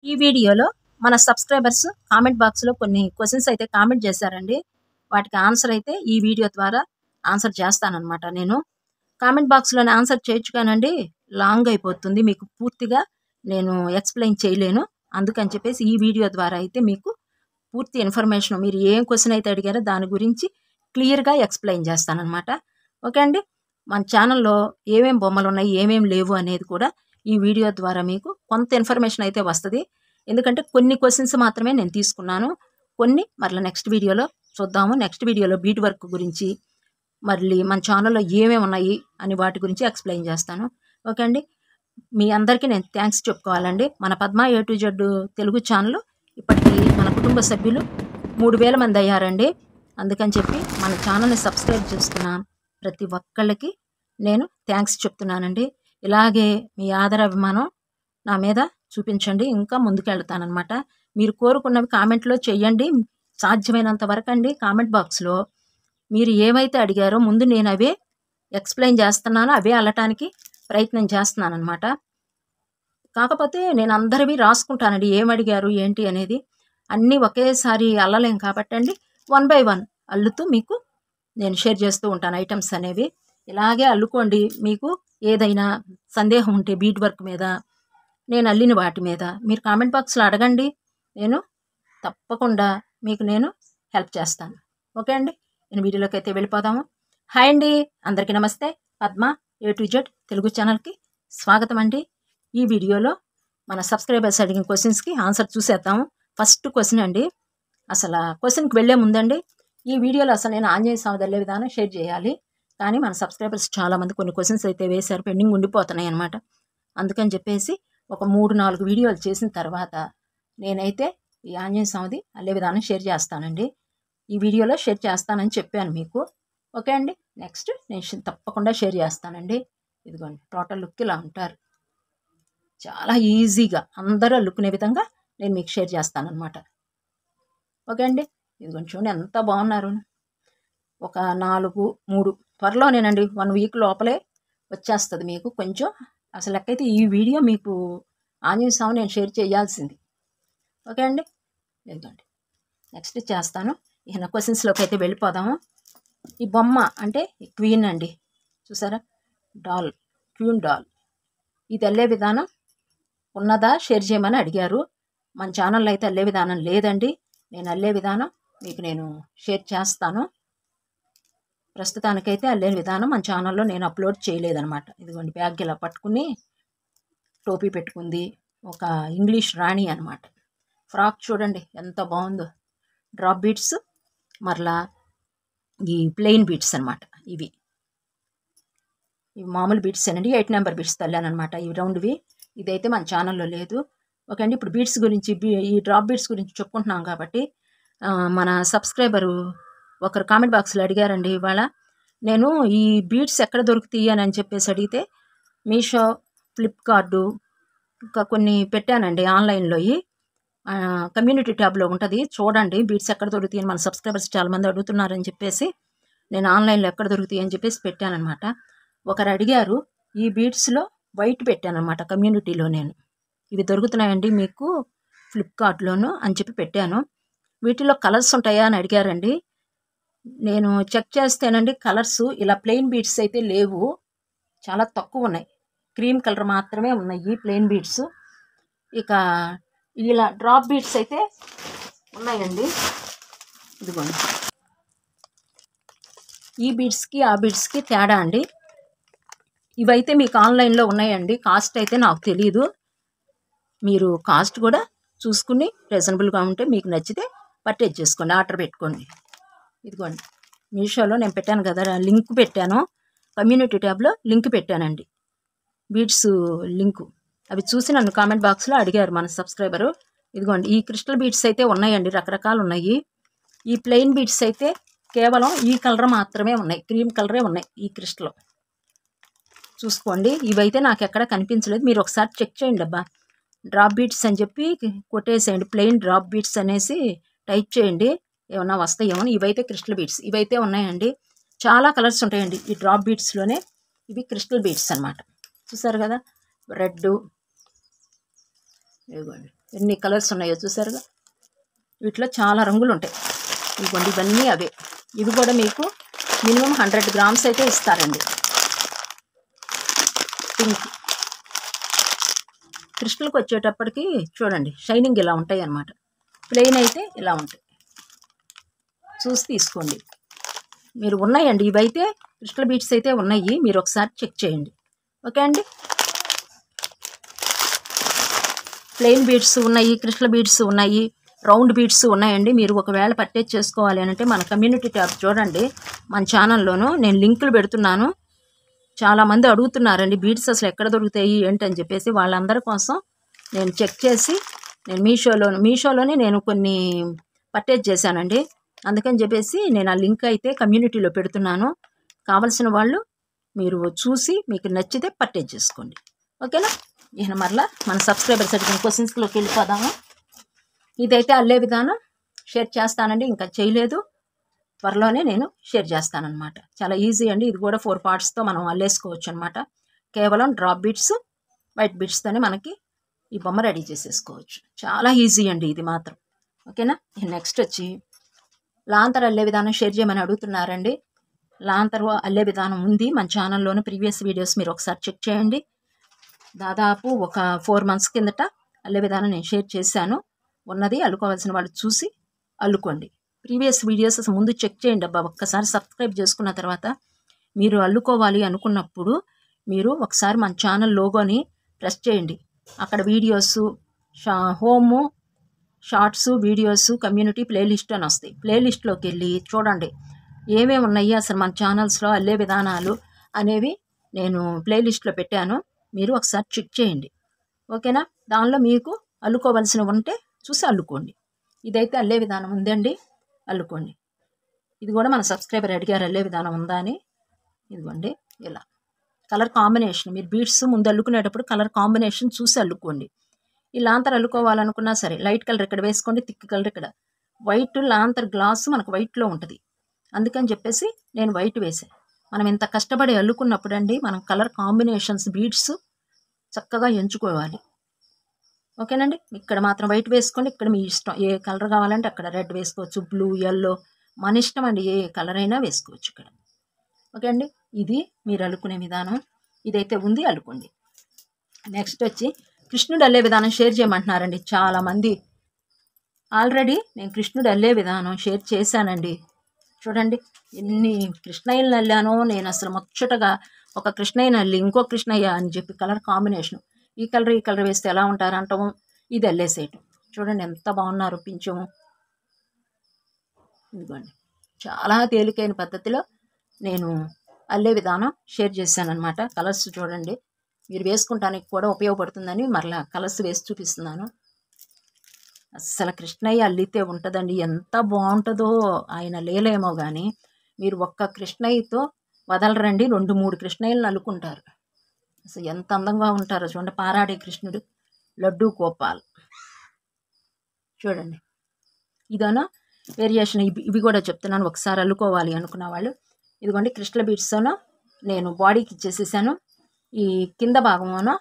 ఈ వీడియోలో మన సబ్స్క్రైబర్స్ కామెంట్ బాక్స్లో కొన్ని క్వశ్చన్స్ అయితే కామెంట్ చేశారండి. వాటికి ఆన్సర్ అయితే ఈ వీడియో ద్వారా ఆన్సర్ చేస్తానన్నమాట. నేను కామెంట్ బాక్స్లోనే ఆన్సర్ చేయొచ్చు కానండి, లాంగ్ అయిపోతుంది, మీకు పూర్తిగా నేను ఎక్స్ప్లెయిన్ చేయలేను. అందుకని చెప్పేసి ఈ వీడియో ద్వారా అయితే మీకు పూర్తి ఇన్ఫర్మేషన్, మీరు ఏం క్వశ్చన్ అయితే అడిగారో దాని గురించి క్లియర్గా ఎక్స్ప్లెయిన్ చేస్తానన్నమాట. ఓకే అండి. మన ఛానల్లో ఏమేం బొమ్మలు ఉన్నాయి, ఏమేం లేవు అనేది కూడా ఈ వీడియో ద్వారా మీకు కొంత ఇన్ఫర్మేషన్ అయితే వస్తుంది. ఎందుకంటే కొన్ని క్వశ్చన్స్ మాత్రమే నేను తీసుకున్నాను, కొన్ని మరలా నెక్స్ట్ వీడియోలో చూద్దాము. నెక్స్ట్ వీడియోలో బీట్ వర్క్ గురించి, మళ్ళీ మన ఛానల్లో ఏమేమి ఉన్నాయి అని వాటి గురించి ఎక్స్ప్లెయిన్ చేస్తాను. ఓకే అండి. మీ అందరికీ నేను థ్యాంక్స్ చెప్పుకోవాలండి. మన Padma A to Z Telugu channel ఇప్పటికీ మన కుటుంబ సభ్యులు 3000 మంది అయ్యారండి. అందుకని చెప్పి మన ఛానల్ని సబ్స్క్రైబ్ చేసుకున్న ప్రతి ఒక్కళ్ళకి నేను థ్యాంక్స్ చెప్తున్నానండి. ఇలాగే మీ ఆదరాభిమానం నా మీద చూపించండి, ఇంకా ముందుకెళ్తానమాట. మీరు కోరుకున్నవి కామెంట్లో చెయ్యండి. సాధ్యమైనంత వరకు అండి కామెంట్ బాక్స్లో మీరు ఏమైతే అడిగారో ముందు నేను అవే ఎక్స్ప్లెయిన్ చేస్తున్నాను, అవే అల్లటానికి ప్రయత్నం చేస్తున్నానమాట. కాకపోతే నేను అందరివి రాసుకుంటానండి, ఏమడిగారు ఏంటి అనేది. అన్నీ ఒకేసారి అల్లలేం కాబట్టి అండి, 1 by 1 అల్లుతూ మీకు నేను షేర్ చేస్తూ ఉంటాను ఐటమ్స్ అనేవి. ఇలాగే అల్లుకోండి. మీకు ఏదైనా సందేహం ఉంటే బీట్ వర్క్ మీద, నేను అల్లిన వాటి మీద మీరు కామెంట్ బాక్స్లో అడగండి, నేను తప్పకుండా మీకు నేను హెల్ప్ చేస్తాను. ఓకే అండి. నేను వీడియోలోకి అయితే వెళ్ళిపోదాము. హాయ్ అండి, అందరికీ నమస్తే. Padma A to Z Telugu ఛానల్కి స్వాగతం అండి. ఈ వీడియోలో మన సబ్స్క్రైబర్స్ అడిగిన క్వశ్చన్స్కి ఆన్సర్ చూసేద్దాము. ఫస్ట్ క్వశ్చన్ అండి. అసలు క్వశ్చన్కి వెళ్ళే ముందండి, ఈ వీడియోలో అసలు నేను ఆంజనేయ స్వామి వెళ్ళే విధానం షేర్ చేయాలి, కానీ మన సబ్స్క్రైబర్స్ చాలామంది కొన్ని క్వశ్చన్స్ అయితే వేశారు, పెండింగ్ ఉండిపోతున్నాయి అనమాట. అందుకని చెప్పేసి ఒక 3-4 వీడియోలు చేసిన తర్వాత నేనైతే ఈ ఆంజనేయ స్వామిది అల్లే విధానం షేర్ చేస్తానండి. ఈ వీడియోలో షేర్ చేస్తానని చెప్పాను మీకు. ఓకే అండి. నెక్స్ట్ నేను తప్పకుండా షేర్ చేస్తానండి. ఇదిగోండి, టోటల్ లుక్ ఇలా ఉంటారు. చాలా ఈజీగా అందరూ అల్లుకునే విధంగా నేను మీకు షేర్ చేస్తానన్నమాట. ఓకే అండి. ఇదిగోండి చూడండి ఎంత బాగున్నారు. ఒక 4-3 త్వరలోనేనండి, 1 వీక్ లోపలే వచ్చేస్తుంది మీకు. కొంచెం అసలు లెక్కైతే ఈ వీడియో మీకు ఆంజనేయ స్వామి నేను షేర్ చేయాల్సింది. ఓకే అండి. ఇదిగోండి నెక్స్ట్ చేస్తాను. ఇక నా క్వశ్చన్స్లోకి అయితే వెళ్ళిపోదాము. ఈ బొమ్మ అంటే క్వీన్ అండి, చూసారా, డాల్, క్వీన్ డాల్. ఇది అల్లే విధానం ఉన్నదా షేర్ చేయమని అడిగారు. మన ఛానల్లో అయితే అల్లే విధానం లేదండి. నేను అల్లే విధానం మీకు నేను షేర్ చేస్తాను. ప్రస్తుతానికైతే అల్లే విధానం మన ఛానల్లో నేను అప్లోడ్ చేయలేదన్నమాట. ఇదిగోండి బ్యాగ్ ఇలా పట్టుకుని టోపీ పెట్టుకుంది, ఒక ఇంగ్లీష్ రాణి అనమాట. ఫ్రాక్ చూడండి ఎంత బాగుందో. డ్రాప్ బీట్స్, మరలా ఈ ప్లెయిన్ బీట్స్ అనమాట. ఇవి మామూలు బీట్స్ అండి, 8 నెంబర్ బీట్స్ తల్లానమాట, ఇవి రౌండ్వి. ఇదైతే మన ఛానల్లో లేదు. ఓకే అండి. ఇప్పుడు బీట్స్ గురించి, ఈ డ్రాప్ బీట్స్ గురించి చెప్పుకుంటున్నాం కాబట్టి, మన సబ్స్క్రైబరు ఒకరు కామెంట్ బాక్స్లో అడిగారండి ఇవాళ. నేను ఈ బీట్స్ ఎక్కడ దొరుకుతాయి అని చెప్పేసి అడిగితే, మీషో, ఫ్లిప్కార్టు, ఇంకా కొన్ని పెట్టానండి ఆన్లైన్లో. కమ్యూనిటీ ట్యాబ్లో ఉంటుంది, చూడండి బీట్స్ ఎక్కడ దొరుకుతాయి అని. మన సబ్స్క్రైబర్స్ చాలామంది అడుగుతున్నారని చెప్పేసి నేను ఆన్లైన్లో ఎక్కడ దొరుకుతాయి అని చెప్పేసి పెట్టానమాట. ఒకరు అడిగారు, ఈ బీట్స్లో వైట్ పెట్టానమాట కమ్యూనిటీలో. నేను ఇవి దొరుకుతున్నాయండి మీకు ఫ్లిప్కార్ట్లోను అని చెప్పి పెట్టాను. వీటిలో కలర్స్ ఉంటాయా అని అడిగారండి. నేను చెక్ చేస్తేనండి కలర్స్ ఇలా ప్లెయిన్ బీట్స్ అయితే లేవు, చాలా తక్కువ ఉన్నాయి. క్రీమ్ కలర్ మాత్రమే ఉన్నాయి ప్లెయిన్ బీట్స్. ఇక ఇలా డ్రాప్ బీట్స్ అయితే ఉన్నాయండి. ఇదిగోండి, ఈ బీట్స్కి ఆ బీట్స్కి తేడా అండి. ఇవైతే మీకు ఆన్లైన్లో ఉన్నాయండి. కాస్ట్ అయితే నాకు తెలియదు, మీరు కాస్ట్ కూడా చూసుకుని రీజనబుల్గా ఉంటే మీకు నచ్చితే పర్చేజ్ చేసుకోండి, ఆర్డర్ పెట్టుకోండి. ఇదిగోండి మీషోలో నేను పెట్టాను కదా, లింక్ పెట్టాను, కమ్యూనిటీ ట్యాబ్లో లింక్ పెట్టానండి, బీట్స్ లింకు. అవి చూసి నన్ను కామెంట్ బాక్స్లో అడిగారు మన సబ్స్క్రైబరు. ఇదిగోండి ఈ క్రిస్టల్ బీట్స్ అయితే ఉన్నాయండి, రకరకాలు ఉన్నాయి. ఈ ప్లెయిన్ బీట్స్ అయితే కేవలం ఈ కలర్ మాత్రమే ఉన్నాయి, క్రీమ్ కలరే ఉన్నాయి ఈ క్రిస్టల్. చూసుకోండి, ఇవైతే నాకు ఎక్కడ కనిపించలేదు, మీరు ఒకసారి చెక్ చేయండి అబ్బా. డ్రాప్ బీట్స్ అని చెప్పి కొట్టేసేయండి, ప్లెయిన్ డ్రాప్ బీట్స్ అనేసి టైప్ చేయండి, ఏమన్నా వస్తాయేమో. ఇవైతే క్రిస్టల్ బీట్స్, ఇవైతే ఉన్నాయండి. చాలా కలర్స్ ఉంటాయండి ఈ డ్రాప్ బీట్స్లోనే. ఇవి క్రిస్టల్ బీట్స్ అనమాట. చూసారు కదా, రెడ్, ఇదిగోండి ఎన్ని కలర్స్ ఉన్నాయో చూసారుగా. వీటిలో చాలా రంగులు ఉంటాయి. ఇదిగోండి ఇవన్నీ అవే. ఇవి కూడా మీకు మినిమం 100 గ్రామ్స్ అయితే ఇస్తారండి. పింక్ కృష్ణలకు వచ్చేటప్పటికి చూడండి షైనింగ్ ఇలా ఉంటాయి అన్నమాట. ప్లెయిన్ అయితే ఇలా ఉంటాయి. చూసి తీసుకోండి. మీరు ఉన్నాయండి ఇవైతే క్రిస్టల్ బీడ్స్ అయితే ఉన్నాయి. మీరు ఒకసారి చెక్ చేయండి. ఓకే అండి. ప్లెయిన్ బీడ్స్ ఉన్నాయి, క్రిస్టల్ బీడ్స్ ఉన్నాయి, రౌండ్ బీడ్స్ ఉన్నాయండి. మీరు ఒకవేళ పర్చేజ్ చేసుకోవాలి అని అంటే మన కమ్యూనిటీ ట్యాబ్ చూడండి. మన ఛానల్లోనూ నేను లింకులు పెడుతున్నాను. చాలామంది అడుగుతున్నారండి బీడ్స్ అసలు ఎక్కడ దొరుకుతాయి ఏంటని చెప్పేసి. వాళ్ళందరి కోసం నేను చెక్ చేసి నేను మీషోలోనే నేను కొన్ని పర్చేజ్ చేశానండి. అందుకని చెప్పేసి నేను ఆ లింక్ అయితే కమ్యూనిటీలో పెడుతున్నాను. కావలసిన వాళ్ళు మీరు చూసి మీకు నచ్చితే పర్చేజ్ చేసుకోండి. ఓకేనా. ఈయన మరలా మన సబ్స్క్రైబర్స్ అడిగిన క్వశ్చన్స్లోకి వెళ్ళిపోదాము. ఇదైతే అల్లే విధానం షేర్ చేస్తానండి. ఇంకా చేయలేదు, త్వరలోనే నేను షేర్ చేస్తానన్నమాట. చాలా ఈజీ అండి. ఇది కూడా 4 పార్ట్స్తో మనం అల్లేసుకోవచ్చు అనమాట. కేవలం డ్రాప్ బీడ్స్, వైట్ బీడ్స్తోనే మనకి ఈ బొమ్మ రెడీ చేసేసుకోవచ్చు. చాలా ఈజీ అండి ఇది మాత్రం. ఓకేనా. నెక్స్ట్ వచ్చి లాంతర్ అల్లే విధానం షేర్ చేయమని అడుగుతున్నారండి. లాంతర్ అల్లే విధానం ఉంది మన ఛానల్లోని ప్రీవియస్ వీడియోస్ మీరు ఒకసారి చెక్ చేయండి. దాదాపు ఒక 4 months కిందట అల్లే విధానం నేను షేర్ చేశాను. ఉన్నది అల్లుకోవాల్సిన వాళ్ళు చూసి అల్లుకోండి. ప్రీవియస్ వీడియోస్ ముందు చెక్ చేయండి అబ్బా. ఒక్కసారి సబ్స్క్రైబ్ చేసుకున్న తర్వాత మీరు అల్లుకోవాలి అనుకున్నప్పుడు మీరు ఒకసారి మన ఛానల్ లోగోని ప్రెస్ చేయండి. అక్కడ videos, home, shorts, videos, community playlist అని వస్తాయి. ప్లేలిస్ట్లోకి వెళ్ళి చూడండి ఏమేమి ఉన్నాయి అసలు మన ఛానల్స్లో అల్లే విధానాలు అనేవి నేను ప్లేలిస్ట్లో పెట్టాను. మీరు ఒకసారి చెక్ చేయండి. ఓకేనా. దానిలో మీకు అల్లుకోవాల్సినవి ఉంటే చూసి అల్లుకోండి. ఇదైతే అల్లే విధానం ఉందండి, అల్లుకోండి. ఇది కూడా మన సబ్స్క్రైబర్ అడిగారు అల్లే విధానం ఉందా అని. ఇదిగోండి ఇలా కలర్ కాంబినేషన్, మీరు బీడ్స్ ముందు అల్లుకునేటప్పుడు కలర్ కాంబినేషన్ చూసి అల్లుకోండి. ఈ లాంతర్ అల్లుకోవాలనుకున్నా సరే లైట్ కలర్ ఇక్కడ వేసుకోండి, థిక్ కలర్ ఇక్కడ. వైట్ లాంతర్ గ్లాసు మనకు వైట్లో ఉంటుంది. అందుకని చెప్పేసి నేను వైట్ వేసాను. మనం ఇంత కష్టపడి అల్లుకున్నప్పుడు అండి మనం కలర్ కాంబినేషన్స్ బీడ్స్ చక్కగా ఎంచుకోవాలి. ఓకేనండి. ఇక్కడ మాత్రం వైట్ వేసుకోండి. ఇక్కడ మీ ఇష్టం, ఏ కలర్ కావాలంటే అక్కడ రెడ్ వేసుకోవచ్చు, బ్లూ, ఎల్లో, మన ఇష్టం అండి. ఏ కలర్ అయినా వేసుకోవచ్చు ఇక్కడ. ఓకే అండి. ఇది మీరు అల్లుకునే విధానం. ఇదైతే ఉంది, అల్లుకోండి. నెక్స్ట్ వచ్చి కృష్ణుడు అల్లే విధానం షేర్ చేయమంటున్నారండి చాలామంది. ఆల్రెడీ నేను కృష్ణుడు అల్లే విధానం షేర్ చేశానండి. చూడండి ఎన్ని కృష్ణయ్యలు అల్లానో నేను. అసలు ముచ్చటగా ఒక కృష్ణయ్యని అల్లి ఇంకో కృష్ణయ్య అని చెప్పి కలర్ కాంబినేషన్, ఈ కలర్ వేస్తే ఎలా ఉంటారు అంటాము. ఇది అల్లేసేయటం. చూడండి ఎంత బాగున్నారు పింఛము. ఇదిగోండి చాలా తేలికైన పద్ధతిలో నేను అల్లే విధానం షేర్ చేశానమాట. కలర్స్ చూడండి మీరు వేసుకుంటానికి కూడా ఉపయోగపడుతుందని మరలా కలర్స్ వేసి చూపిస్తున్నాను. అస్సలు కృష్ణయ్య అల్లితే ఉంటుందండి, ఎంత బాగుంటుందో. ఆయన లేలేమో కానీ మీరు ఒక్క కృష్ణయ్యతో వదలరండి, 2-3 కృష్ణయ్యలను అల్లుకుంటారు. అసలు ఎంత అందంగా ఉంటారో చూడండి. పారాడే కృష్ణుడు, లడ్డూ గోపాల్. చూడండి ఇదోనా వేరియేషన్. ఇవి కూడా చెప్తున్నాను ఒకసారి అల్లుకోవాలి అనుకున్న వాళ్ళు. ఇదిగోండి క్రిస్టల్ బీడ్స్తోనో నేను బాడీకి ఇచ్చేసేసాను. ఈ కింద భాగంలోనో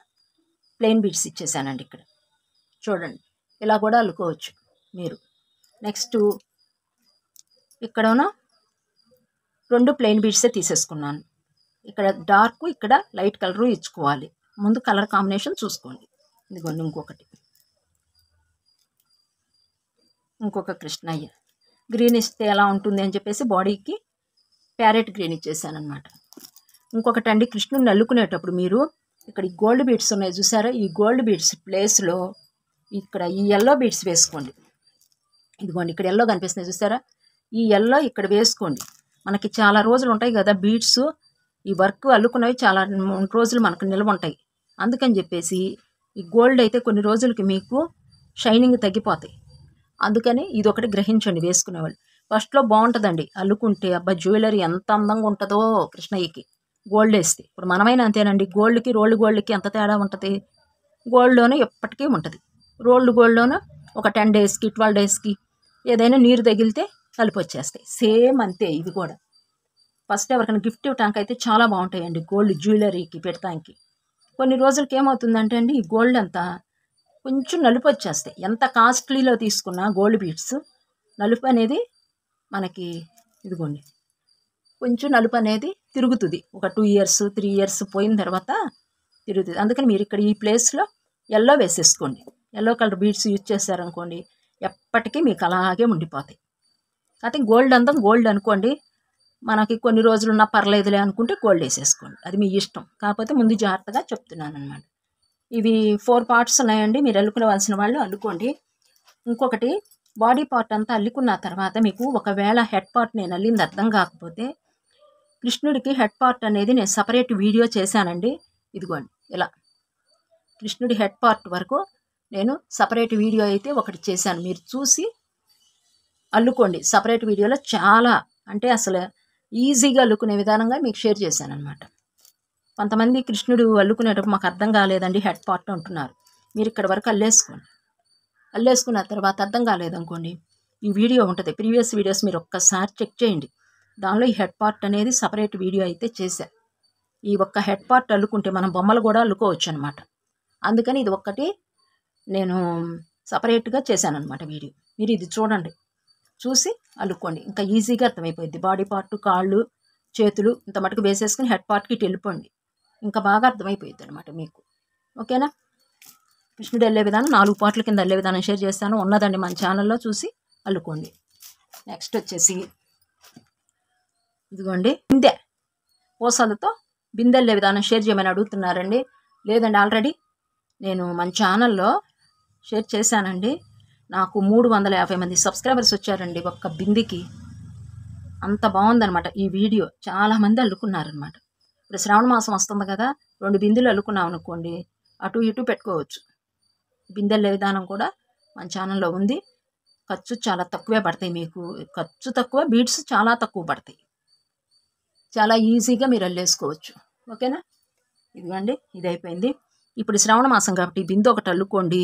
ప్లెయిన్ బీడ్స్ ఇచ్చేసానండి ఇక్కడ. చూడండి ఇలా కూడా అల్లుకోవచ్చు మీరు. నెక్స్ట్ ఇక్కడనో 2 ప్లెయిన్ బీడ్సే తీసేసుకున్నాను. ఇక్కడ డార్క్, ఇక్కడ లైట్ కలరు ఇచ్చుకోవాలి. ముందు కలర్ కాంబినేషన్ చూసుకోండి. ఇదిగోండి ఇంకొక కృష్ణయ్య గ్రీన్ ఇస్తే ఎలా ఉంటుంది అని చెప్పేసి బాడీకి ప్యారెట్ గ్రీన్ ఇచ్చేసాను అనమాట. ఇంకొకటి అండి, కృష్ణుడిని అల్లుకునేటప్పుడు మీరు ఇక్కడ ఈ గోల్డ్ బీడ్స్ ఉన్నాయి చూసారా, ఈ గోల్డ్ బీడ్స్ ప్లేస్లో ఇక్కడ ఈ ఎల్లో బీడ్స్ వేసుకోండి. ఇదిగోండి ఇక్కడ ఎల్లో కనిపిస్తున్నాయి చూసారా, ఈ ఎల్లో ఇక్కడ వేసుకోండి. మనకి చాలా రోజులు ఉంటాయి కదా బీడ్స్, ఈ వర్క్ అల్లుకున్నవి చాలా రోజులు మనకు నిల్వ ఉంటాయి. అందుకని చెప్పేసి ఈ గోల్డ్ అయితే కొన్ని రోజులకి మీకు షైనింగ్ తగ్గిపోతాయి. అందుకని ఇది ఒకటి గ్రహించండి వేసుకునేవాళ్ళు. ఫస్ట్లో బాగుంటుందండి అల్లుకుంటే, అబ్బా జ్యువెలరీ ఎంత అందంగా ఉంటుందో కృష్ణయ్యకి గోల్డ్ వేస్తే. ఇప్పుడు మనమైనా అంతేనండి, గోల్డ్కి రోల్డ్ గోల్డ్కి ఎంత తేడా ఉంటుంది. గోల్డ్లోనే ఎప్పటికీ ఉంటుంది, రోల్డ్ గోల్డ్లోనూ ఒక 10 డేస్కి 12 డేస్కి ఏదైనా నీరు తగిలితే కలిపి వచ్చేస్తాయి. సేమ్ అంతే ఇది కూడా. ఫస్ట్ ఎవరికైనా గిఫ్ట్ ఇవ్వటానికి అయితే చాలా బాగుంటాయండి గోల్డ్ జ్యువెలరీకి పెడతానికి. కొన్ని రోజులకి ఏమవుతుందంటే అండి ఈ గోల్డ్ అంతా కొంచెం నలుపు వచ్చేస్తాయి. ఎంత కాస్ట్లీలో తీసుకున్నా గోల్డ్ బీడ్స్ నలుపు అనేది మనకి ఇదిగోండి కొంచెం నలుపు అనేది తిరుగుతుంది. ఒక 2 ఇయర్స్ 3 ఇయర్స్ పోయిన తర్వాత తిరుగుతుంది. అందుకని మీరు ఇక్కడ ఈ ప్లేస్లో ఎల్లో వేసేసుకోండి. ఎల్లో కలర్ బీడ్స్ యూజ్ చేశారనుకోండి ఎప్పటికీ మీకు అలాగే ఉండిపోతాయి. అయితే గోల్డ్ అంతా గోల్డ్ అనుకోండి, మనకి కొన్ని రోజులున్నా పర్లేదులే అనుకుంటే గోల్డ్ వేసేసుకోండి, అది మీ ఇష్టం. కాకపోతే ముందు జాగ్రత్తగా చెప్తున్నాను అనమాట. ఇవి 4 పార్ట్స్ ఉన్నాయండి, మీరు అల్లుకోవాల్సిన వాళ్ళు అల్లుకోండి. ఇంకొకటి బాడీ పార్ట్ అంతా అల్లుకున్న తర్వాత మీకు ఒకవేళ హెడ్ పార్ట్ నేను అల్లింది అర్థం కాకపోతే కృష్ణుడికి హెడ్ పార్ట్ అనేది నేను సపరేట్ వీడియో చేశానండి. ఇదిగోండి ఇలా కృష్ణుడి హెడ్ పార్ట్ వరకు నేను సపరేట్ వీడియో అయితే ఒకటి చేశాను, మీరు చూసి అల్లుకోండి. సపరేట్ వీడియోలో చాలా అంటే అసలు ఈజీగా అల్లుకునే విధానంగా మీకు షేర్ చేశాను అనమాట. కొంతమంది కృష్ణుడు అల్లుకునేటప్పుడు మాకు అర్థం కాలేదండి హెడ్ పార్ట్ అంటున్నారు. మీరు ఇక్కడ వరకు అల్లేసుకోండి. అల్లేసుకున్న తర్వాత అర్థం కాలేదనుకోండి ఈ వీడియో ఉంటుంది, ప్రీవియస్ వీడియోస్ మీరు ఒక్కసారి చెక్ చేయండి. దానిలో ఈ హెడ్ పార్ట్ అనేది సపరేట్ వీడియో అయితే చేశా. ఈ ఒక్క హెడ్ పార్ట్ అల్లుకుంటే మనం బొమ్మలు కూడా అల్లుకోవచ్చు అనమాట. అందుకని ఇది ఒక్కటి నేను సపరేట్గా చేశాను అనమాట వీడియో. మీరు ఇది చూడండి, చూసి అల్లుకోండి, ఇంకా ఈజీగా అర్థమైపోయింది. బాడీ పార్ట్ కాళ్ళు చేతులు ఇంత మటుకు వేసేసుకుని హెడ్ పార్ట్కి ఇటు వెళ్ళిపోండి, ఇంకా బాగా అర్థమైపోయింది అనమాట మీకు. ఓకేనా? కృష్ణుడు వెళ్ళే విధానం 4 పార్ట్ల కింద వెళ్ళే విధానం షేర్ చేస్తాను, ఉన్నదండి మన ఛానల్లో, చూసి అల్లుకోండి. నెక్స్ట్ వచ్చేసి ఇదిగోండి బిందె, పూసలతో బిందె వెళ్ళే విధానం షేర్ చేయమని అడుగుతున్నారండి. లేదండి, ఆల్రెడీ నేను మన ఛానల్లో షేర్ చేశానండి. నాకు 350 మంది సబ్స్క్రైబర్స్ వచ్చారండి ఒక్క బిందెకి. అంత బాగుందనమాట ఈ వీడియో, చాలామంది అల్లుకున్నారనమాట. ఇప్పుడు శ్రావణ మాసం వస్తుంది కదా, 2 బిందెలు అల్లుకున్నాం అనుకోండి అటు ఇటు పెట్టుకోవచ్చు. బిందెల విధానం కూడా మన ఛానల్లో ఉంది. ఖర్చు చాలా తక్కువే పడతాయి, మీకు ఖర్చు తక్కువ, బీడ్స్ చాలా తక్కువ పడతాయి, చాలా ఈజీగా మీరు అల్లేసుకోవచ్చు. ఓకేనా? ఇదిగోండి ఇది అయిపోయింది. ఇప్పుడు శ్రావణ మాసం కాబట్టి బిందె ఒకటి అల్లుకోండి.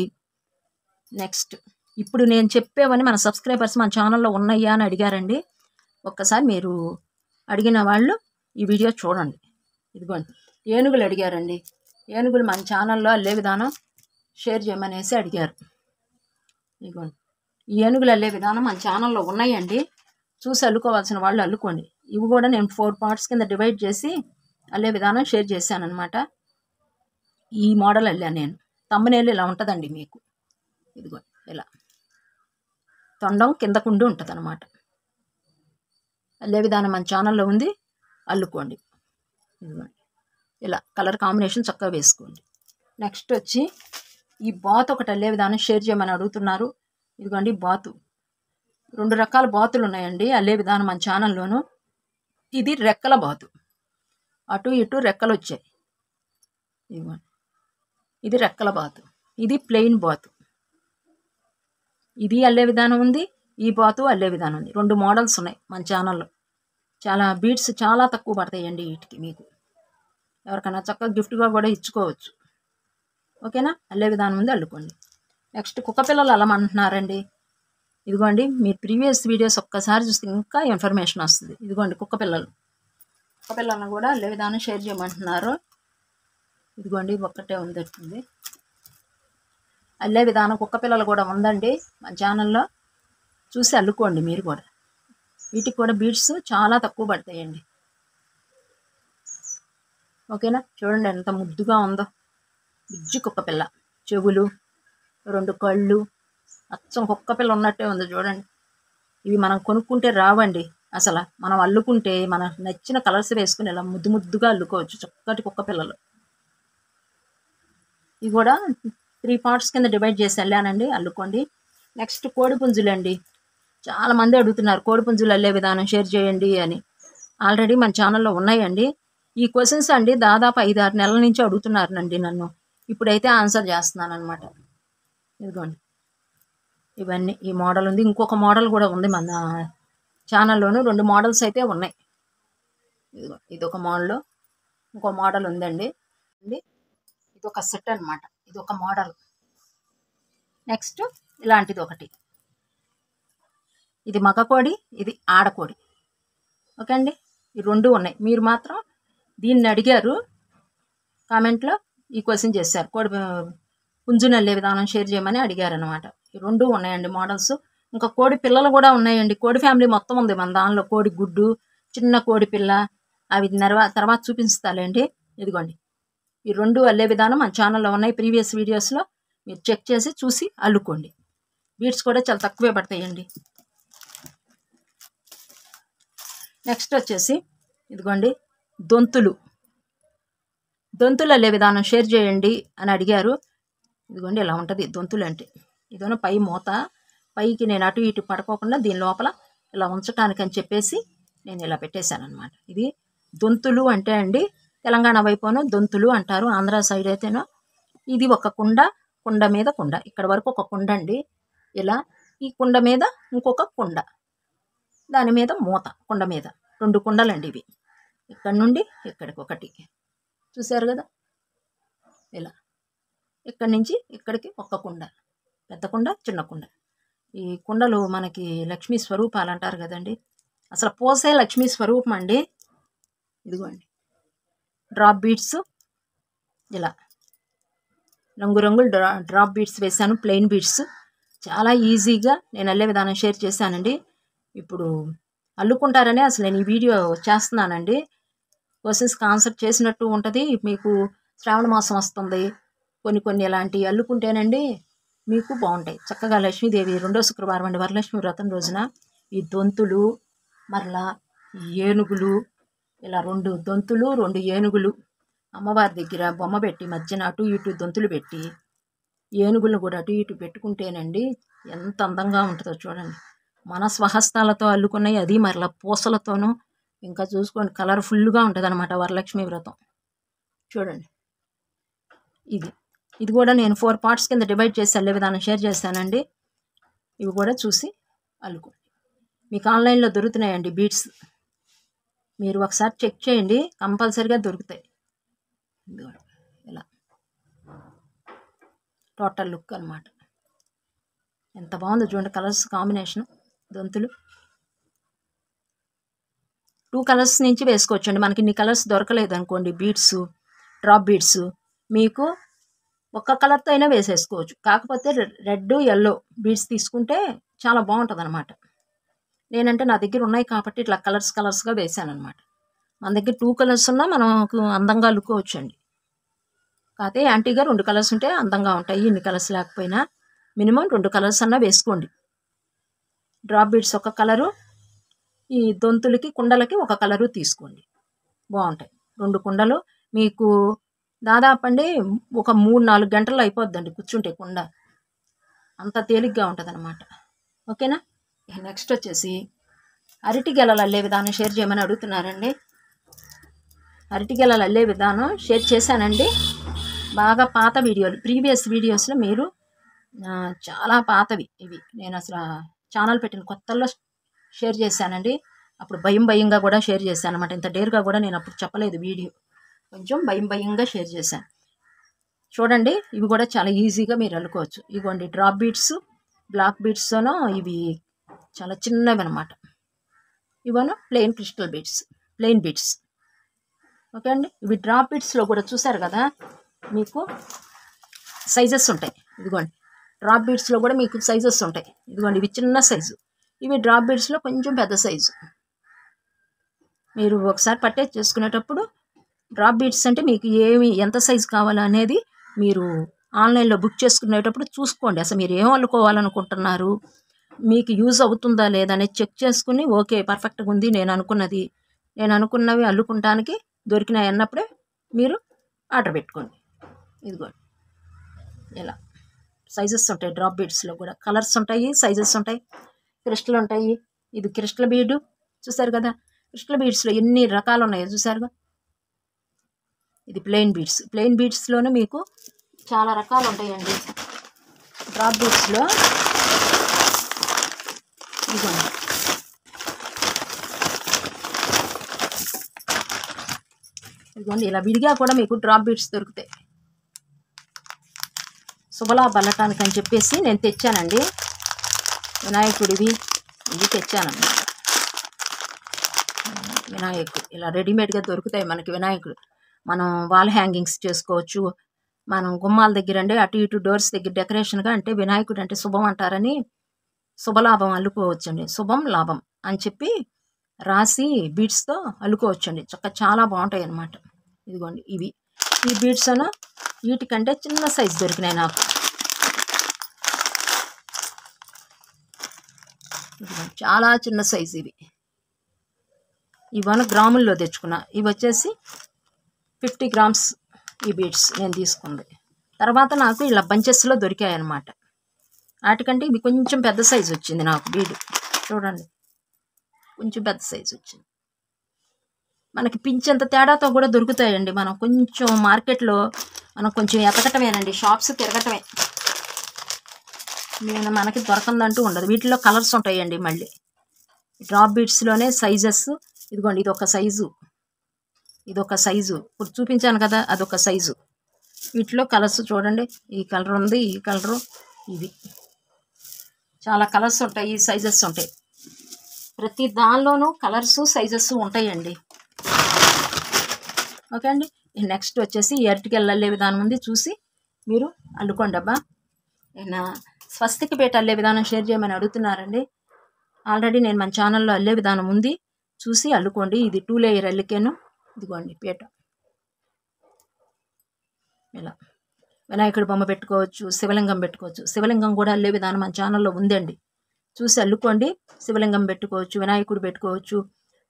నెక్స్ట్ ఇప్పుడు నేను చెప్పేవని మన సబ్స్క్రైబర్స్ మన ఛానల్లో ఉన్నాయా అని అడిగారండి. ఒక్కసారి మీరు అడిగిన వాళ్ళు ఈ వీడియో చూడండి. ఇదిగోండి ఏనుగులు అడిగారండి. ఏనుగులు మన ఛానల్లో అల్లే విధానం షేర్ చేయమనేసి అడిగారు. ఇదిగోండి ఈ ఏనుగులు అల్లే విధానం మన ఛానల్లో ఉన్నాయండి, చూసి అల్లుకోవాల్సిన వాళ్ళు అల్లుకోండి. ఇవి కూడా నేను 4 పార్ట్స్ కింద డివైడ్ చేసి అల్లే విధానం షేర్ చేశాను అనమాట. ఈ మోడల్ అల్లాను నేను. తమ్మునేళ్ళు ఇలా ఉంటుందండి మీకు. ఇదిగో ఇలా తొండం కిందకుండి ఉంటుంది అనమాట. అల్లే విధానం మన ఛానల్లో ఉంది, అల్లుకోండి. ఇదిగోండి ఇలా కలర్ కాంబినేషన్ చక్కగా వేసుకోండి. నెక్స్ట్ వచ్చి ఈ బాతు ఒకటి అల్లే విధానం షేర్ చేయమని అడుగుతున్నారు. ఇదిగోండి బాతు, 2 రకాల బాతులు ఉన్నాయండి అల్లే విధానం మన ఛానల్లోను. ఇది రెక్కల బాతు, అటు ఇటు రెక్కలు వచ్చాయి. ఇదిగోండి ఇది రెక్కల బాతు, ఇది ప్లెయిన్ బాతు. ఇది అల్లే విధానం ఉంది, ఈ బాతు అల్లే విధానం ఉంది. 2 మోడల్స్ ఉన్నాయి మన ఛానల్లో. చాలా బీడ్స్ చాలా తక్కువ పడతాయండి వీటికి. మీకు ఎవరికైనా చక్కగా గిఫ్ట్గా కూడా ఇచ్చుకోవచ్చు. ఓకేనా? అల్లే విధానం ఉంది, అల్లుకోండి. నెక్స్ట్ కుక్కపిల్లలు అల్లమంటున్నారండి. ఇదిగోండి మీరు ప్రీవియస్ వీడియోస్ ఒక్కసారి చూస్తే ఇంకా ఇన్ఫర్మేషన్ వస్తుంది. ఇదిగోండి కుక్కపిల్లలను కూడా అల్లే విధానం షేర్ చేయమంటున్నారు. ఇదిగోండి ఒక్కటే ఉంది అల్లే విధానం. కుక్కపిల్లలు కూడా ఉందండి మన ఛానల్లో, చూసి అల్లుకోండి మీరు కూడా. వీటికి కూడా బీడ్స్ చాలా తక్కువ పడతాయండి. ఓకేనా? చూడండి ఎంత ముద్దుగా ఉందో, బుజ్జి కుక్కపిల్ల, చెవులు, 2 కళ్ళు, అచ్చం కుక్కపిల్ల ఉన్నట్టే ఉంది చూడండి. ఇవి మనం కొనుక్కుంటే రావండి అసలు, మనం అల్లుకుంటే మన నచ్చిన కలర్స్ వేసుకుని ఇలా ముద్దు ముద్దుగా అల్లుకోవచ్చు చక్కటి కుక్కపిల్లలు. ఇవి కూడా 3 పార్ట్స్ కింద డివైడ్ చేసి వెళ్ళానండి, అల్లుకోండి. నెక్స్ట్ కోడిపుంజులండి. చాలామంది అడుగుతున్నారు కోడిపుంజులు అల్లే విధానం షేర్ చేయండి అని. ఆల్రెడీ మన ఛానల్లో ఉన్నాయండి. ఈ క్వశ్చన్స్ అండి దాదాపు 5-6 నెలల నుంచి అడుగుతున్నారండి నన్ను. ఇప్పుడైతే ఆన్సర్ చేస్తున్నాను అనమాట. ఇదిగోండి ఇవన్నీ ఈ మోడల్ ఉంది, ఇంకొక మోడల్ కూడా ఉంది మన ఛానల్లోనూ. 2 మోడల్స్ అయితే ఉన్నాయి. ఇదిగో ఇదొక మోడల్, ఇంకో మోడల్ ఉందండి. ఇది ఒక సెట్ అనమాట, ఇది ఒక మోడల్. నెక్స్ట్ ఇలాంటిది ఒకటి, ఇది మగకోడి, ఇది ఆడకోడి. ఓకే అండి, ఈ 2 ఉన్నాయి. మీరు మాత్రం దీన్ని అడిగారు కామెంట్లో, ఈ క్వశ్చన్ చేశారు పుంజుని అల్లే విధానం షేర్ చేయమని అడిగారనమాట. ఈ 2 ఉన్నాయండి మోడల్స్. ఇంకా కోడి పిల్లలు కూడా ఉన్నాయండి. కోడి ఫ్యామిలీ మొత్తం ఉంది మన దానిలో. కోడి గుడ్డు, చిన్న కోడి పిల్ల, అవి తర్వాత చూపిస్తాలేండి. ఇదిగోండి, ఈ 2 అల్లే విధానం మన ఛానల్లో ఉన్నాయి. ప్రీవియస్ వీడియోస్లో మీరు చెక్ చేసి చూసి అల్లుకోండి. బీడ్స్ కూడా చాలా తక్కువే పడతాయండి. నెక్స్ట్ వచ్చేసి ఇదిగోండి, దొంతులు అల్లే విధానం షేర్ చేయండి అని అడిగారు. ఇదిగోండి, ఇలా ఉంటుంది దొంతులు అంటే. ఇదిగోండి పై మూత, పైకి నేను అటు ఇటు పడుకోకుండా దీని లోపల ఇలా ఉంచటానికని చెప్పేసి నేను ఇలా పెట్టేశాను అనమాట. ఇది దొంతులు అంటే అండి, తెలంగాణ వైపును దొంతులు అంటారు, ఆంధ్ర సైడ్ అయితేనో. ఇది ఒక కుండ మీద కుండ, ఇక్కడ వరకు ఒక కుండ అండి. ఇలా ఈ కుండ మీద ఇంకొక కుండ, దాని మీద మూత, కుండ మీద 2 కుండలండి ఇవి. ఇక్కడ నుండి ఇక్కడికి ఒకటి, చూశారు కదా, ఇలా ఇక్కడి నుంచి ఇక్కడికి ఒక కుండ, పెద్ద కుండ, చిన్న కుండ. ఈ కుండలు మనకి లక్ష్మీ స్వరూపాలు అంటారు కదండి, అసలు పోసే లక్ష్మీ స్వరూపం అండి. ఇదిగోండి, డ్రాప్ బీడ్స్, ఇలా రంగురంగులు డ్రాప్ బీడ్స్ వేశాను, ప్లెయిన్ బీడ్స్. చాలా ఈజీగా నేను అల్లే విధానం షేర్ చేశానండి. ఇప్పుడు అల్లుకుంటారనే అసలు నేను ఈ వీడియో చేస్తున్నానండి. క్వశ్చన్స్కి ఆన్సర్ చేసినట్టు ఉంటుంది. మీకు శ్రావణ మాసం వస్తుంది, కొన్ని ఇలాంటివి అల్లుకుంటేనండి మీకు బాగుంటాయి. చక్కగా లక్ష్మీదేవి 2వ శుక్రవారం అండి, వరలక్ష్మి వ్రతం రోజున ఈ దొంతులు, మరలా ఏనుగులు, ఇలా 2 దొంతులు 2 ఏనుగులు అమ్మవారి దగ్గర బొమ్మ పెట్టి మధ్యన అటు ఇటు దొంతులు పెట్టి ఏనుగులను కూడా అటు ఇటు పెట్టుకుంటేనండి ఎంత అందంగా ఉంటుందో చూడండి. మన స్వహస్తాలతో అల్లుకున్నాయి, అది మరలా పూసలతోనూ. ఇంకా చూసుకోండి, కలర్ఫుల్గా ఉంటుంది అనమాట వరలక్ష్మి వ్రతం. చూడండి, ఇది కూడా నేను 4 పార్ట్స్ కింద డివైడ్ చేసి అల్లే విధానం షేర్ చేశానండి. ఇవి కూడా చూసి అల్లుకోండి. మీకు ఆన్లైన్లో దొరుకుతున్నాయండి బీడ్స్, మీరు ఒకసారి చెక్ చేయండి, కంపల్సరీగా దొరుకుతాయి. ఇలా టోటల్ లుక్ అనమాట. ఎంత బాగుందో చూడండి, కలర్స్ కాంబినేషన్. దొంతులు 2 కలర్స్ నుంచి వేసుకోవచ్చండి. మనకి ఇన్ని కలర్స్ దొరకలేదు అనుకోండి బీడ్స్, డ్రాప్ బీడ్స్, మీకు ఒక్క కలర్తో అయినా వేసేసుకోవచ్చు. కాకపోతే రెడ్, ఎల్లో బీడ్స్ తీసుకుంటే చాలా బాగుంటుంది అనమాట. నేనంటే నా దగ్గర ఉన్నాయి కాబట్టి ఇట్లా కలర్స్గా వేసాను అనమాట. మన దగ్గర 2 కలర్స్ ఉన్నా మనకు అందంగా అల్లుకోవచ్చు అండి. కాకపోతే యాంటీగా 2 కలర్స్ ఉంటే అందంగా ఉంటాయి. ఇన్ని కలర్స్ లేకపోయినా మినిమం 2 కలర్స్ అన్నా వేసుకోండి. డ్రాప్ బీడ్స్ ఒక కలరు, ఈ దొంతులకి కుండలకి ఒక కలరు తీసుకోండి, బాగుంటాయి. 2 కుండలు మీకు దాదాపు అండి ఒక 3-4 గంటల్లో అయిపోద్దండి కూర్చుంటే కుండ, అంత తేలిగ్గా ఉంటుంది అనమాట. ఓకేనా. నెక్స్ట్ వచ్చేసి అరటి గెలలు అల్లే విధానం షేర్ చేయమని అడుగుతున్నారండి. అరటి గెలలు అల్లే విధానం షేర్ చేశానండి. బాగా పాత వీడియోలు, ప్రీవియస్ వీడియోస్లో మీరు చాలా పాతవి ఇవి, నేను అసలు ఛానల్ పెట్టిన కొత్తల్లో షేర్ చేశానండి. అప్పుడు భయంగా కూడా షేర్ చేశాను అనమాట. ఇంత డేర్గా కూడా నేను అప్పుడు చెప్పలేదు వీడియో, కొంచెం భయంగా షేర్ చేశాను. చూడండి, ఇవి కూడా చాలా ఈజీగా మీరు అల్లుకోవచ్చు. ఇవ్వండి డ్రాప్ బీడ్స్, బ్లాక్ బీడ్స్తోనో ఇవి చాలా చిన్నవి అనమాట. ఇవను plain crystal beads, plain beads. Okay అండి. ఇవి డ్రాప్ బీడ్స్లో కూడా చూసారు కదా, మీకు సైజెస్ ఉంటాయి. ఇదిగోండి, డ్రాప్ బీడ్స్లో కూడా మీకు సైజెస్ ఉంటాయి. ఇదిగోండి, ఇవి చిన్న సైజు, ఇవి డ్రాప్ బీడ్స్లో కొంచెం పెద్ద సైజు. మీరు ఒకసారి పర్చేజ్ చేసుకునేటప్పుడు డ్రాప్ బీడ్స్ అంటే మీకు ఎంత సైజు కావాలా అనేది మీరు ఆన్లైన్లో బుక్ చేసుకునేటప్పుడు చూసుకోండి. అసలు మీరు ఏం అల్లుకోవాలనుకుంటున్నారు, మీకు యూజ్ అవుతుందా లేదా అనేది చెక్ చేసుకుని, ఓకే పర్ఫెక్ట్గా ఉంది నేను అనుకున్నవి అల్లుకుంటానికి దొరికినాయి అన్నప్పుడే మీరు ఆర్డర్ పెట్టుకోండి. ఇదిగోండి, ఇలా సైజెస్ ఉంటాయి. డ్రాప్ బీడ్స్లో కూడా కలర్స్ ఉంటాయి, సైజెస్ ఉంటాయి, క్రిస్టల్ ఉంటాయి. ఇది క్రిస్టల్ బీడు చూసారు కదా, క్రిస్టల్ బీడ్స్లో ఎన్ని రకాలు ఉన్నాయో చూసారుగా. ఇది ప్లెయిన్ బీడ్స్లోనే మీకు చాలా రకాలు ఉంటాయండి. డ్రాప్ బీడ్స్లో ఇదిగోండి, ఇలా విడిగా కూడా మీకు డ్రాప్ బీడ్స్ దొరుకుతాయి. శుభలాభ అల్లటానికి అని చెప్పేసి నేను తెచ్చానండి. వినాయకుడివి ఇవి తెచ్చానన్నమాట. వినాయకుడు ఇలా రెడీమేడ్గా దొరుకుతాయి మనకి. వినాయకుడు మనం వాల్ హ్యాంగింగ్స్ చేసుకోవచ్చు, మనం గుమ్మాల దగ్గర అండి అటు ఇటు డోర్స్ దగ్గర డెకరేషన్గా, అంటే వినాయకుడు అంటే శుభం అంటారని శుభలాభం అల్లుకోవచ్చండి, శుభం లాభం అని చెప్పి రాసి బీడ్స్తో అల్లుకోవచ్చండి. చాలా బాగుంటాయి అన్నమాట. ఇదిగోండి ఇవి ఈ బీడ్స్ అను వీటికంటే చిన్న సైజు దొరికినాయి నాకు. చాలా చిన్న సైజు ఇవి. ఇవన్న గ్రాముల్లో తెచ్చుకున్నా. ఇవి వచ్చేసి 50 గ్రామ్స్ ఈ బీడ్స్ నేను తీసుకుంది. తర్వాత నాకు ఇలా బంచెస్లో దొరికాయి అన్నమాట. వాటికంటే ఇవి కొంచెం పెద్ద సైజు వచ్చింది నాకు బీడు. చూడండి కొంచెం పెద్ద సైజు వచ్చింది. మనకి పింఛంత తేడాతో కూడా దొరుకుతాయండి. మనం కొంచెం మార్కెట్లో మనం కొంచెం ఎతకటమేనండి, షాప్స్ తిరగటమే. మనకి దొరకందంటూ ఉండదు. వీటిలో కలర్స్ ఉంటాయండి. మళ్ళీ డ్రాప్ బీడ్స్లోనే సైజెస్. ఇదిగోండి ఇదొక సైజు, ఇదొక సైజు, ఇప్పుడు చూపించాను కదా అదొక సైజు. వీటిలో కలర్స్ చూడండి, ఈ కలర్ ఉంది, ఈ కలరు, ఇవి చాలా కలర్స్ ఉంటాయి, సైజెస్ ఉంటాయి. ప్రతి దానిలోనూ కలర్స్ సైజెస్ ఉంటాయండి. ఓకే అండి. నెక్స్ట్ వచ్చేసి ఎర్టికల్ అల్లే విధానం ఉంది, చూసి మీరు అల్లుకోండి. అబ్బా నేను స్వస్తికి పేట అల్లే విధానం షేర్ చేయమని అడుగుతున్నారండి. ఆల్రెడీ నేను మన ఛానల్లో అల్లే విధానం ఉంది, చూసి అల్లుకోండి. ఇది 2 లేయర్ అల్లికేను. ఇదిగోండి పీట. ఇలా వినాయకుడి బొమ్మ పెట్టుకోవచ్చు, శివలింగం పెట్టుకోవచ్చు. శివలింగం కూడా అల్లే విధానం మన ఛానల్లో ఉందండి, చూసి అల్లుకోండి. శివలింగం పెట్టుకోవచ్చు, వినాయకుడు పెట్టుకోవచ్చు.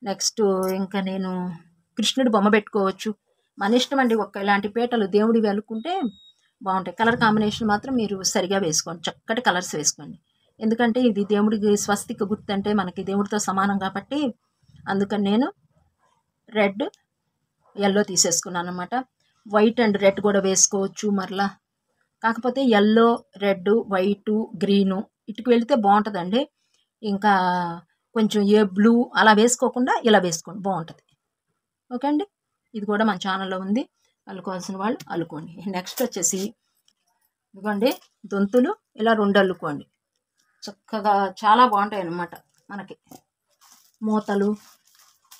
నెక్స్ట్ ఇంకా నేను కృష్ణుడి బొమ్మ పెట్టుకోవచ్చు. మన ఇష్టం అండి. ఇలాంటి పీటలు దేవుడివి అల్లుకుంటే బాగుంటాయి. కలర్ కాంబినేషన్ మాత్రం మీరు సరిగా వేసుకోండి, చక్కటి కలర్స్ వేసుకోండి. ఎందుకంటే ఇది దేవుడికి స్వస్తిక గుర్తు, అంటే మనకి దేవుడితో సమానం కాబట్టి అందుకని నేను రెడ్ ఎల్లో తీసేసుకున్నాను అన్నమాట. వైట్ అండ్ రెడ్ కూడా వేసుకోవచ్చు మరలా. కాకపోతే ఎల్లో, రెడ్, వైటు, గ్రీను ఇటుకు వెళితే బాగుంటుందండి. ఇంకా కొంచెం బ్లూ అలా వేసుకోకుండా ఇలా వేసుకోండి, బాగుంటుంది. ఓకే అండి. ఇది కూడా మన ఛానల్లో ఉంది, అల్లుకోవాల్సిన వాళ్ళు అల్లుకోండి. నెక్స్ట్ వచ్చేసి ఇదిగోండి దొంతులు ఇలా 2 అల్లుకోండి. చక్కగా చాలా బాగుంటాయి అన్నమాట. మనకి మూతలు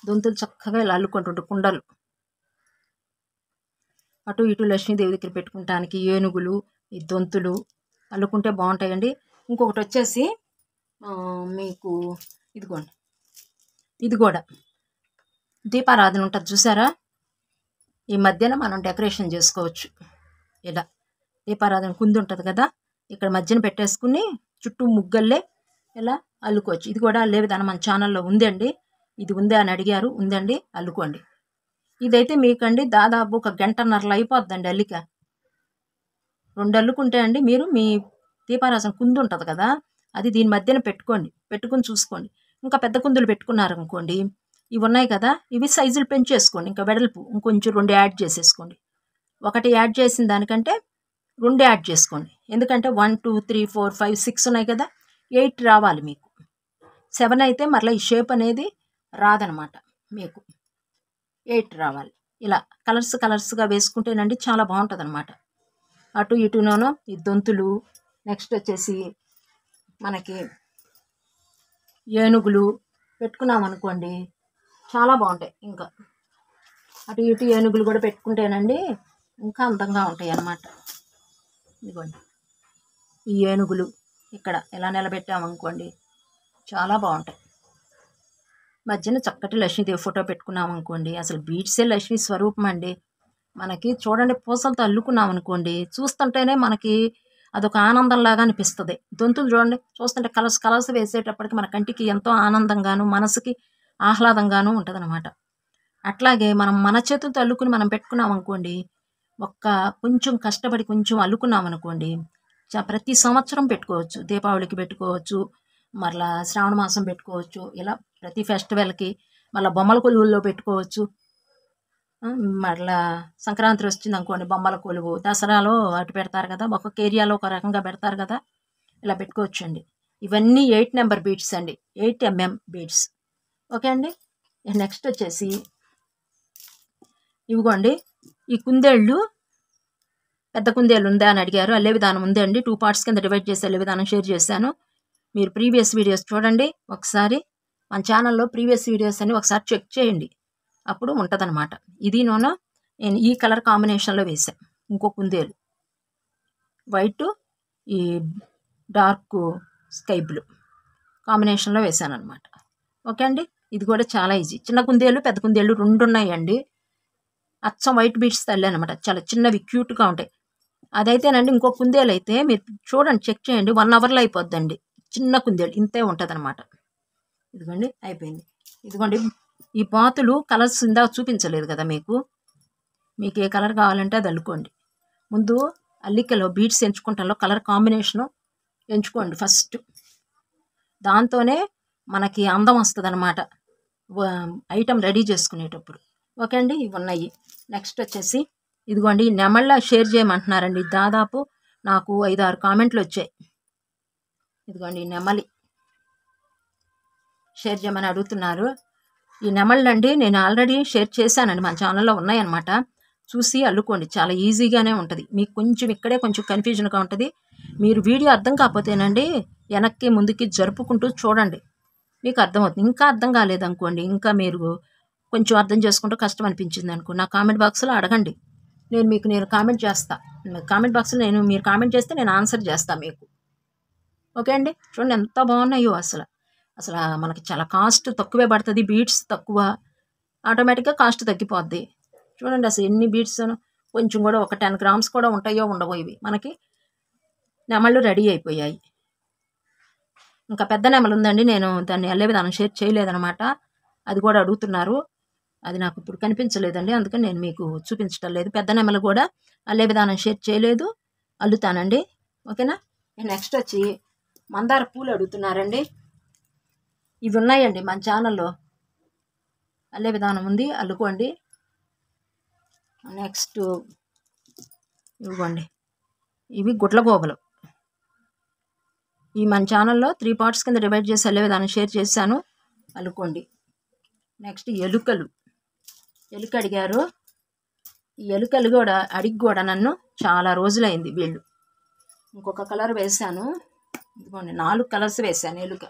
దొంతులు చక్కగా ఇలా అల్లుకుంటుంటే కుండలు అటు ఇటు లక్ష్మీదేవి దగ్గర పెట్టుకుంటానికి ఏనుగులు, ఈ దొంతులు అల్లుకుంటే బాగుంటాయండి. ఇంకొకటి వచ్చేసి మీకు ఇదిగోండి, ఇది కూడా దీపారాధన ఉంటుంది చూసారా, ఈ మధ్యన మనం డెకరేషన్ చేసుకోవచ్చు. ఇలా దీపారాధన కుంది ఉంటుంది కదా, ఇక్కడ మధ్యన పెట్టేసుకుని చుట్టూ ముగ్గల్లే ఇలా అల్లుకోవచ్చు. ఇది కూడా అల్లే విధానం మన ఛానల్లో ఉందండి. ఇది ఉందా అని అడిగారు, ఉందండి, అల్లుకోండి. ఇదైతే మీకండి దాదాపు 1 గంటన్నరలో అయిపోద్దండి అల్లిక. 2 అల్లుకుంటే అండి మీరు మీ దీపారాధన కుందు ఉంటుంది కదా, అది దీని మధ్యన పెట్టుకోండి, పెట్టుకుని చూసుకోండి. ఇంకా పెద్ద కుందులు పెట్టుకున్నారనుకోండి, ఇవి ఉన్నాయి కదా, ఇవి సైజులు పెంచేసుకోండి. ఇంకా వెడల్పు ఇంకొంచెం 2 యాడ్ చేసేసుకోండి. 1 యాడ్ చేసిన దానికంటే 2 యాడ్ చేసుకోండి. ఎందుకంటే 1 2 3 4 5 6 ఉన్నాయి కదా, 8 రావాలి మీకు. 7 అయితే మరలా ఈ షేప్ అనేది రాదనమాట మీకు, 8 రావాలి. ఇలా కలర్స్గా వేసుకుంటేనండి చాలా బాగుంటుంది అనమాట. అటు ఇటునోనో ఈ దొంతులు, నెక్స్ట్ వచ్చేసి మనకి ఏనుగులు పెట్టుకున్నాం అనుకోండి, చాలా బాగుంటాయి. ఇంకా అటు ఇటు ఏనుగులు కూడా పెట్టుకుంటేనండి ఇంకా అందంగా ఉంటాయి అన్నమాట. ఇదిగోండి ఈ ఏనుగులు ఇక్కడ ఎలా నిలబెట్టామనుకోండి, చాలా బాగుంటాయి. మధ్యన చక్కటి లక్ష్మీదేవి ఫోటో పెట్టుకున్నాం అనుకోండి, అసలు బీడ్సే లక్ష్మీ స్వరూపం అండి. మనకి చూడండి పూసలతో అల్లుకున్నాం అనుకోండి, చూస్తుంటేనే మనకి అదొక ఆనందంలాగా అనిపిస్తుంది. దొంతులు చూడండి, చూస్తుంటే కలర్స్ వేసేటప్పటికి మన కంటికి ఎంతో ఆనందంగాను మనసుకి ఆహ్లాదంగాను ఉంటుంది అనమాట. అట్లాగే మనం మన చేతులతో అల్లుకుని మనం పెట్టుకున్నాం అనుకోండి, కొంచెం కష్టపడి కొంచెం అల్లుకున్నాం అనుకోండి, ప్రతి సంవత్సరం పెట్టుకోవచ్చు. దీపావళికి పెట్టుకోవచ్చు, మరలా శ్రావణ మాసం పెట్టుకోవచ్చు. ఇలా ప్రతి ఫెస్టివల్కి మళ్ళీ బొమ్మల కొలువుల్లో పెట్టుకోవచ్చు. మరలా సంక్రాంతి వచ్చింది అనుకోండి, బొమ్మల కొలువు, దసరాలో అటు పెడతారు కదా, ఒక్కొక్క ఏరియాలో ఒక రకంగా పెడతారు కదా, ఇలా పెట్టుకోవచ్చు అండి. ఇవన్నీ 8 నెంబర్ బీడ్స్ అండి, 8 mm బీడ్స్. ఓకే అండి. నెక్స్ట్ వచ్చేసి ఇవిగోండి ఈ కుందేళ్ళు, పెద్ద కుందేళ్ళు ఉందా అని అడిగారు. అల్లే విధానం ఉంది అండి, 2 పార్ట్స్ కింద డివైడ్ చేసి అల్లే విధానం షేర్ చేశాను. మీరు ప్రీవియస్ వీడియోస్ చూడండి ఒకసారి, మన ఛానల్లో ప్రీవియస్ వీడియోస్ అని ఒకసారి చెక్ చేయండి, అప్పుడు ఉంటుందన్నమాట. ఇది నేను ఈ కలర్ కాంబినేషన్లో వేసాను. ఇంకో కుందేలు వైట్, ఈ డార్క్ స్కై బ్లూ కాంబినేషన్లో వేసాను అనమాట. ఓకే అండి, ఇది కూడా చాలా ఈజీ. చిన్న కుందేలు పెద్ద కుందేలు 2 ఉన్నాయండి. అచ్చం వైట్ బీడ్స్ తల్లి అనమాట, చాలా చిన్నవి క్యూట్గా ఉంటాయి. అదైతేనండి ఇంకో కుందేలు అయితే మీరు చూడండి, చెక్ చేయండి, 1 అవర్లో అయిపోద్దండి. చిన్న కుందేలు ఇంతే ఉంటుంది అనమాట. ఇదిగోండి అయిపోయింది. ఇదిగోండి ఈ బాతులు కలర్స్ ఇందాక చూపించలేదు కదా మీకు ఏ కలర్ కావాలంటే అది అల్లుకోండి. ముందు అల్లికలో బీడ్స్ ఎంచుకుంటాలో కలర్ కాంబినేషను ఎంచుకోండి ఫస్ట్. దాంతోనే మనకి అందం వస్తుంది అనమాట ఐటమ్ రెడీ చేసుకునేటప్పుడు. ఓకే అండి, ఇవి ఉన్నాయి. నెక్స్ట్ వచ్చేసి ఇదిగోండి నెమళ్ళ షేర్ చేయమంటున్నారండి. దాదాపు నాకు 5-6 కామెంట్లు వచ్చాయి. ఇదిగోండి నెమలి షేర్ చేయమని అడుగుతున్నారు. ఈ నెమళ్ళండి నేను ఆల్రెడీ షేర్ చేశానండి, మన ఛానల్లో ఉన్నాయన్నమాట. చూసి అల్లుకోండి, చాలా ఈజీగానే ఉంటుంది. మీకు కొంచెం ఇక్కడే కొంచెం కన్ఫ్యూజన్గా ఉంటుంది. మీరు వీడియో అర్థం కాకపోతేనండి వెనక్కి ముందుకి జరుపుకుంటూ చూడండి, మీకు అర్థమవుతుంది. ఇంకా అర్థం కాలేదనుకోండి, ఇంకా మీరు కొంచెం అర్థం చేసుకుంటూ కష్టం అనిపించింది అనుకో, నా కామెంట్ బాక్స్లో అడగండి, నేను కామెంట్ చేస్తా. కామెంట్ బాక్స్లో మీరు కామెంట్ చేస్తే నేను ఆన్సర్ చేస్తాను మీకు. ఓకే అండి, చూడండి ఎంత బాగున్నాయో. అసలు మనకి చాలా కాస్ట్ తక్కువే పడుతుంది. బీడ్స్ తక్కువ, ఆటోమేటిక్గా కాస్ట్ తగ్గిపోద్ది. చూడండి అసలు ఎన్ని బీడ్స్, కొంచెం కూడా ఒక 10 గ్రామ్స్ కూడా ఉంటాయో ఉండవో. ఇవి మనకి నెమళ్ళు రెడీ అయిపోయాయి. ఇంకా పెద్ద నెమలు ఉందండి, నేను దాన్ని అల్లే విధానం షేర్ చేయలేదనమాట. అది కూడా అడుగుతున్నారు, అది నాకు ఇప్పుడు కనిపించలేదండి, అందుకని నేను మీకు చూపించడం లేదు. పెద్ద నెమలు కూడా అల్లే విధానం షేర్ చేయలేదు, అల్లుతానండి. ఓకేనా. నెక్స్ట్ వచ్చి మందార పూలు అడుగుతున్నారండి. ఇవి ఉన్నాయండి మన ఛానల్లో, అల్లే విధానం ఉంది, అల్లుకోండి. నెక్స్ట్ ఇవ్వండి, ఇవి గుడ్లగోబలు. ఈ మన ఛానల్లో 3 పార్ట్స్ కింద డివైడ్ చేసి అల్లే విధానం షేర్ చేశాను, అల్లుకోండి. నెక్స్ట్ ఎలుకలు అడిగారు. ఈ ఎలుకలు కూడా కూడా నన్ను చాలా రోజులైంది. వీళ్ళు ఇంకొక కలర్ వేశాను, ఇదిగోండి 4 కలర్స్ వేశాను ఎలుక.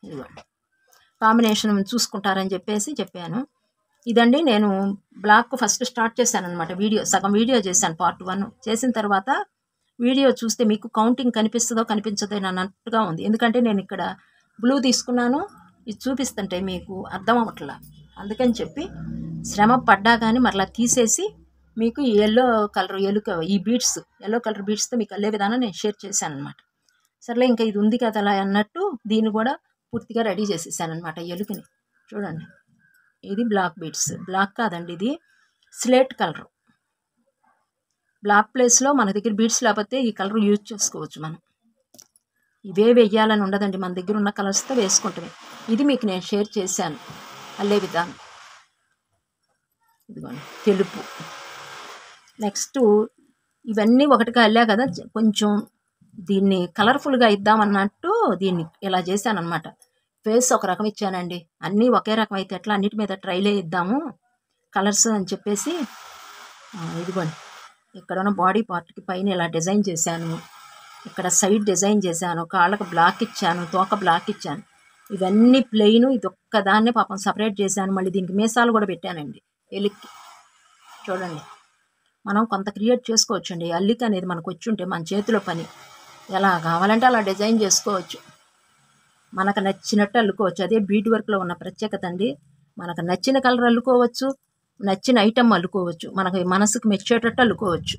ఇదిగోండి కాంబినేషన్ చూసుకుంటారని చెప్పాను. ఇదండి నేను బ్లాక్ ఫస్ట్ స్టార్ట్ చేశాను అనమాట. సగం వీడియో చేశాను, పార్ట్ 1 చేసిన తర్వాత వీడియో చూస్తే మీకు కౌంటింగ్ కనిపిస్తుందో కనిపించదో అన్నట్టుగా ఉంది. ఎందుకంటే నేను ఇక్కడ బ్లూ తీసుకున్నాను, ఇది చూపిస్తుంటే మీకు అర్థం అవ్వట్లా. అందుకని చెప్పి శ్రమ పడ్డా కానీ మరలా తీసేసి మీకు ఈ ఎల్లో కలర్ ఈ బీడ్స్, ఎల్లో కలర్ బీడ్స్తో మీకు అల్లే విధానం నేను షేర్ చేశాను అనమాట. సర్లే ఇంకా ఇది ఉంది కదా అలా అన్నట్టు దీన్ని కూడా పూర్తిగా రెడీ చేసేసాను అనమాట. ఎలుకని చూడండి, ఇది బ్లాక్ బీడ్స్, బ్లాక్ కాదండి, ఇది స్లేట్ కలర్. బ్లాక్ ప్లేస్లో మన దగ్గర బీడ్స్ లేకపోతే ఈ కలర్ యూజ్ చేసుకోవచ్చు మనం. ఇవే వెయ్యాలని ఉండదండి, మన దగ్గర ఉన్న కలర్స్తో వేసుకుంటామే. ఇది మీకు నేను షేర్ చేశాను అల్లే విధానం. ఇదిగోండి తెలుపు. నెక్స్ట్ ఇవన్నీ ఒకటిగా అల్లా కదా, కొంచెం దీన్ని కలర్ఫుల్గా ఇద్దామన్నట్టు దీన్ని ఇలా చేశాను అనమాట. ఫేస్ ఒక రకం ఇచ్చానండి, అన్నీ ఒకే రకం అయితే ఎట్లా, అన్నిటి మీద ట్రైలే ఇద్దాము కలర్స్ అని చెప్పేసి. ఇదిగోండి ఇక్కడ ఉన్న బాడీ పార్ట్కి పైన ఇలా డిజైన్ చేశాను, ఇక్కడ సైడ్ డిజైన్ చేశాను, కాళ్ళకు బ్లాక్ ఇచ్చాను, తోక బ్లాక్ ఇచ్చాను. ఇవన్నీ ప్లెయిన్, ఇది ఒక్కదాన్నే పాపం సపరేట్ చేశాను. మళ్ళీ దీనికి మీసాలు కూడా పెట్టానండి ఎలిక్కి. చూడండి మనం కొంత క్రియేట్ చేసుకోవచ్చండి. అల్లిక అనేది మనకు వచ్చి ఉంటే మన చేతిలో పని ఎలా కావాలంటే అలా డిజైన్ చేసుకోవచ్చు, మనకు నచ్చినట్టు అల్లుకోవచ్చు. అదే బీట్ వర్క్లో ఉన్న ప్రత్యేకత అండి. మనకు నచ్చిన కలర్ అల్లుకోవచ్చు, నచ్చిన ఐటమ్ అల్లుకోవచ్చు, మనకి మనసుకు మెచ్చేటట్టు అల్లుకోవచ్చు.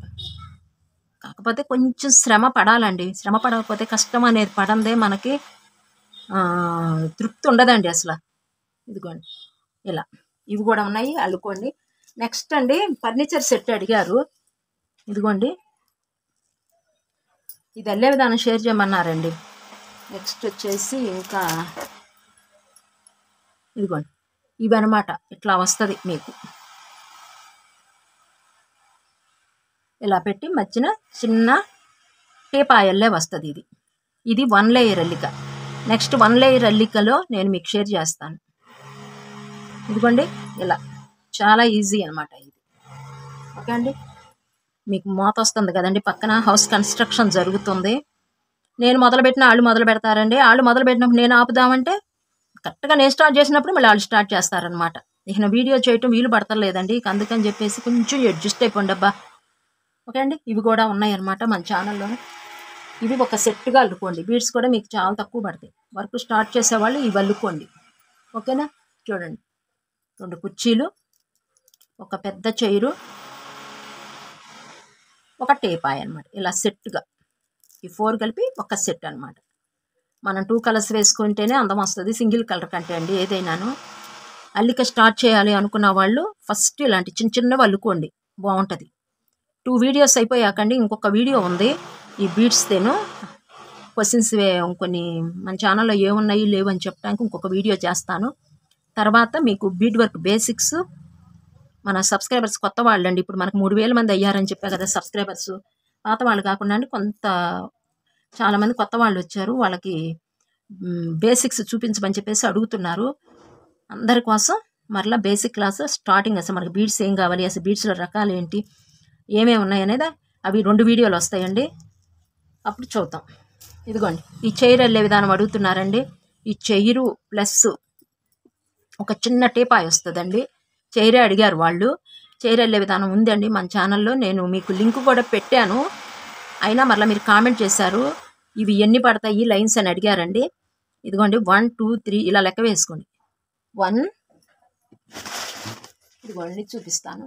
కాకపోతే కొంచెం శ్రమ పడాలండి. శ్రమ పడకపోతే కష్టం అనేది పడందే మనకి తృప్తి ఉండదండి అసలు. ఇదిగోండి ఇలా ఇవి కూడా ఉన్నాయి, అల్లుకోండి. నెక్స్ట్ అండి ఫర్నిచర్ సెట్ అడిగారు. ఇదిగోండి ఇది అల్లే విధానం షేర్ చేయమన్నారండి. నెక్స్ట్ వచ్చేసి ఇంకా ఇదిగోండి ఇవి అనమాట. ఇట్లా వస్తుంది మీకు, ఇలా పెట్టి మధ్యన చిన్న టేపాయల్లే వస్తుంది. ఇది 1 లేయర్ అల్లిక. నెక్స్ట్ 1 లేయర్ అల్లికలో నేను మీకు షేర్ చేస్తాను. ఇదిగోండి ఇలా చాలా ఈజీ అనమాట ఇది. ఓకే అండి, మీకు మోత వస్తుంది కదండి, పక్కన హౌస్ కన్స్ట్రక్షన్ జరుగుతుంది. నేను మొదలుపెట్టిన వాళ్ళు మొదలు పెడతారండి, వాళ్ళు మొదలు పెట్టినప్పుడు నేను ఆపుదామంటే కరెక్ట్గా నేను స్టార్ట్ చేసినప్పుడు మళ్ళీ వాళ్ళు స్టార్ట్ చేస్తారనమాట. ఇక వీడియో చేయటం వీలు పడతలేదండి, అందుకని చెప్పేసి కొంచెం అడ్జస్ట్ అయిపోండి అబ్బా. ఓకే అండి, ఇవి కూడా ఉన్నాయన్నమాట మన ఛానల్లో. ఇవి ఒక సెట్గా అల్లుకోండి. బీడ్స్ కూడా మీకు చాలా తక్కువ పడతాయి. వర్క్ స్టార్ట్ చేసేవాళ్ళు ఇవి అల్లుకోండి. ఓకేనా? చూడండి, 2 కుర్చీలు, ఒక పెద్ద చైరు, ఒక టేపాయ్ అనమాట. ఇలా సెట్గా ఈ 4 కలిపి ఒక సెట్ అనమాట. మనం 2 కలర్స్ వేసుకుంటేనే అందం వస్తుంది, సింగిల్ కలర్ కంటే అండి. ఏదైనాను అల్లిక స్టార్ట్ చేయాలి అనుకున్న వాళ్ళు ఫస్ట్ ఇలాంటి చిన్న చిన్నవి అల్లుకోండి, బాగుంటుంది. 2 వీడియోస్ అయిపోయాకండి ఇంకొక వీడియో ఉంది ఈ బీడ్స్తేను. క్వశ్చన్స్ కొన్ని మన ఛానల్లో ఏమున్నాయి లేవు అని చెప్పడానికి ఇంకొక వీడియో చేస్తాను. తర్వాత మీకు బీడ్ వర్క్ బేసిక్స్, మన సబ్స్క్రైబర్స్ కొత్త వాళ్ళండి. ఇప్పుడు మనకు 3000 మంది అయ్యారని చెప్పా కదా సబ్స్క్రైబర్స్. పాత వాళ్ళు కాకుండా అండి, చాలామంది కొత్త వాళ్ళు వచ్చారు. వాళ్ళకి బేసిక్స్ చూపించమని చెప్పేసి అడుగుతున్నారు. అందరి కోసం మరలా బేసిక్ క్లాస్ స్టార్టింగ్. అసలు మనకి బీడ్స్ ఏం కావాలి, అసలు బీడ్స్లో రకాలు ఏంటి, ఏమేమి ఉన్నాయి అనేది అవి 2 వీడియోలు వస్తాయండి, అప్పుడు చూద్దాం. ఇదిగోండి, ఈ చైర్ వెళ్ళే విధానం అడుగుతున్నారండి. ఈ చైరు ప్లస్ ఒక చిన్న టేపాయ్ వస్తుందండి. చైరే అడిగారు వాళ్ళు. చైర్ వెళ్ళే విధానం ఉందండి మన ఛానల్లో, నేను మీకు లింక్ కూడా పెట్టాను. అయినా మరలా మీరు కామెంట్ చేశారు ఇవి ఎన్ని పడతాయి లైన్స్ అని అడిగారండి. ఇదిగోండి 1 2 3 ఇలా లెక్క వేసుకోండి. 1, ఇదిగోండి చూపిస్తాను.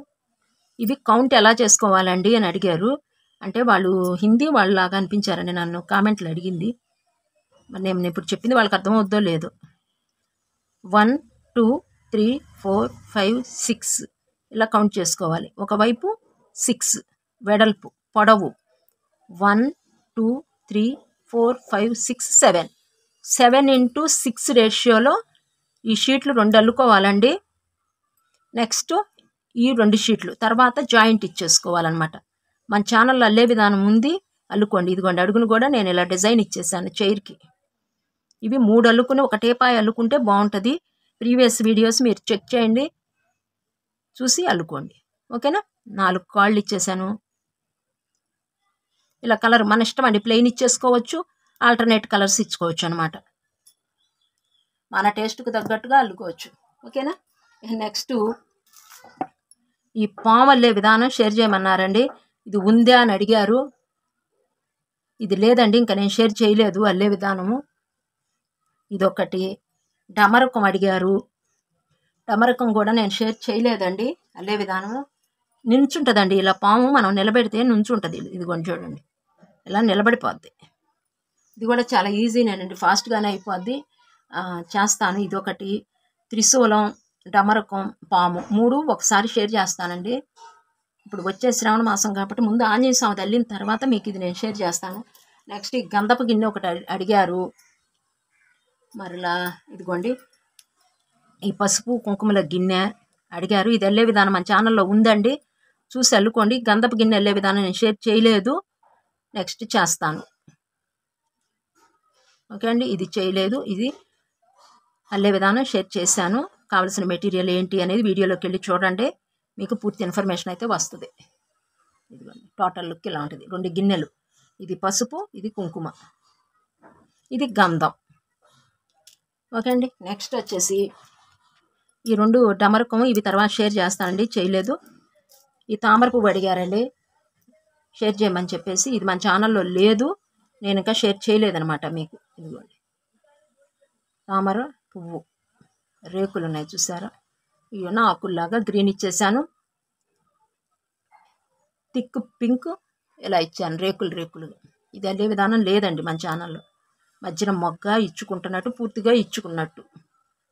ఇవి కౌంట్ ఎలా చేసుకోవాలండి అని అడిగారు. అంటే వాళ్ళు హిందీ వాళ్ళలాగా అనిపించారండి నన్ను కామెంట్లు అడిగింది. మరి నేను ఇప్పుడు చెప్పింది వాళ్ళకి అర్థమవుద్దో లేదో. 1 2 3 4 5 6 ఇలా కౌంట్ చేసుకోవాలి. ఒకవైపు 6 వెడల్పు పొడవు. 1 2 3 4 5 6 7 7:6 రేషియోలో ఈ షీట్లు 2 అల్లుకోవాలండి. నెక్స్ట్ ఈ 2 షీట్లు తర్వాత జాయింట్ ఇచ్చేసుకోవాలన్నమాట. మన ఛానల్లో అల్లే విధానం ఉంది, అల్లుకోండి. ఇదిగోండి, అడుగును కూడా నేను ఇలా డిజైన్ ఇచ్చేసాను చైర్కి. ఇవి 3 అల్లుకుని ఒక టేపాయ్ అల్లుకుంటే బాగుంటుంది. ప్రీవియస్ వీడియోస్ మీరు చెక్ చేయండి, చూసి అల్లుకోండి. ఓకేనా? 4 కాళ్ళు ఇచ్చేసాను. ఇలా కలర్ మన ఇష్టం అండి, ప్లెయిన్ ఇచ్చేసుకోవచ్చు, ఆల్టర్నేట్ కలర్స్ ఇచ్చుకోవచ్చు అనమాట. మన టేస్ట్కి తగ్గట్టుగా అల్లుకోవచ్చు. ఓకేనా? నెక్స్ట్ ఈ పాము అల్లే విధానం షేర్ చేయమన్నారండి. ఇది ఉందా అని అడిగారు. ఇది లేదండి, ఇంకా నేను షేర్ చేయలేదు అల్లే విధానము. ఇదొకటి. డమరకం అడిగారు. డమరకం కూడా నేను షేర్ చేయలేదండి అల్లే విధానము. నించుంటుందండి ఇలా పాము, మనం నిలబెడితే నుంచుంటుంది. ఇదిగోండి చూడండి, ఇలా నిలబడిపోద్ది. ఇది కూడా చాలా ఈజీనేనండి, ఫాస్ట్గానే అయిపోద్ది. చేస్తాను. ఇదొకటి. త్రిశూలం, డమరకం, పాము 3 ఒకసారి షేర్ చేస్తానండి. ఇప్పుడు వచ్చే శ్రావణ మాసం కాబట్టి ముందు ఆంజనేయ స్వామి తల్లిన తర్వాత మీకు ఇది నేను షేర్ చేస్తాను. నెక్స్ట్ ఈ గంధపు గిన్నె ఒకటి అడిగారు. మరలా ఇదిగోండి, ఈ పసుపు కుంకుమల గిన్నె అడిగారు. ఇది వెళ్ళే విధానం మన ఛానల్లో ఉందండి, చూసి అల్లుకోండి. గంధపు గిన్నె వెళ్ళే విధానం నేను షేర్ చేయలేదు, నెక్స్ట్ చేస్తాను. ఓకే అండి, ఇది చేయలేదు. ఇది అల్లే విధానం షేర్ చేశాను. కావలసిన మెటీరియల్ ఏంటి అనేది వీడియోలోకి వెళ్ళి చూడండి, మీకు పూర్తి ఇన్ఫర్మేషన్ అయితే వస్తుంది. ఇదిగోండి, టోటల్ లుక్ ఇలా ఉంటుంది. 2 గిన్నెలు, ఇది పసుపు, ఇది కుంకుమ, ఇది గంధం. ఓకే అండి, నెక్స్ట్ వచ్చేసి ఈ 2 డమరకం, ఇవి తర్వాత షేర్ చేస్తానండి, చేయలేదు. ఈ తామర పువ్వు అడిగారండి, షేర్ చేయమని చెప్పేసి. ఇది మన ఛానల్లో లేదు, నేను ఇంకా షేర్ చేయలేదనమాట మీకు. ఇదిగోండి, తామర పువ్వు రేకులు ఉన్నాయి చూసారా, ఇవన్న ఆకుల్లాగా గ్రీన్ ఇచ్చేసాను. థిక్ పింక్ ఇలా ఇచ్చాను, రేకులు. ఇది అదే విధానం లేదండి మన ఛానల్లో. మధ్యన మొగ్గ ఇచ్చుకుంటున్నట్టు, పూర్తిగా ఇచ్చుకున్నట్టు.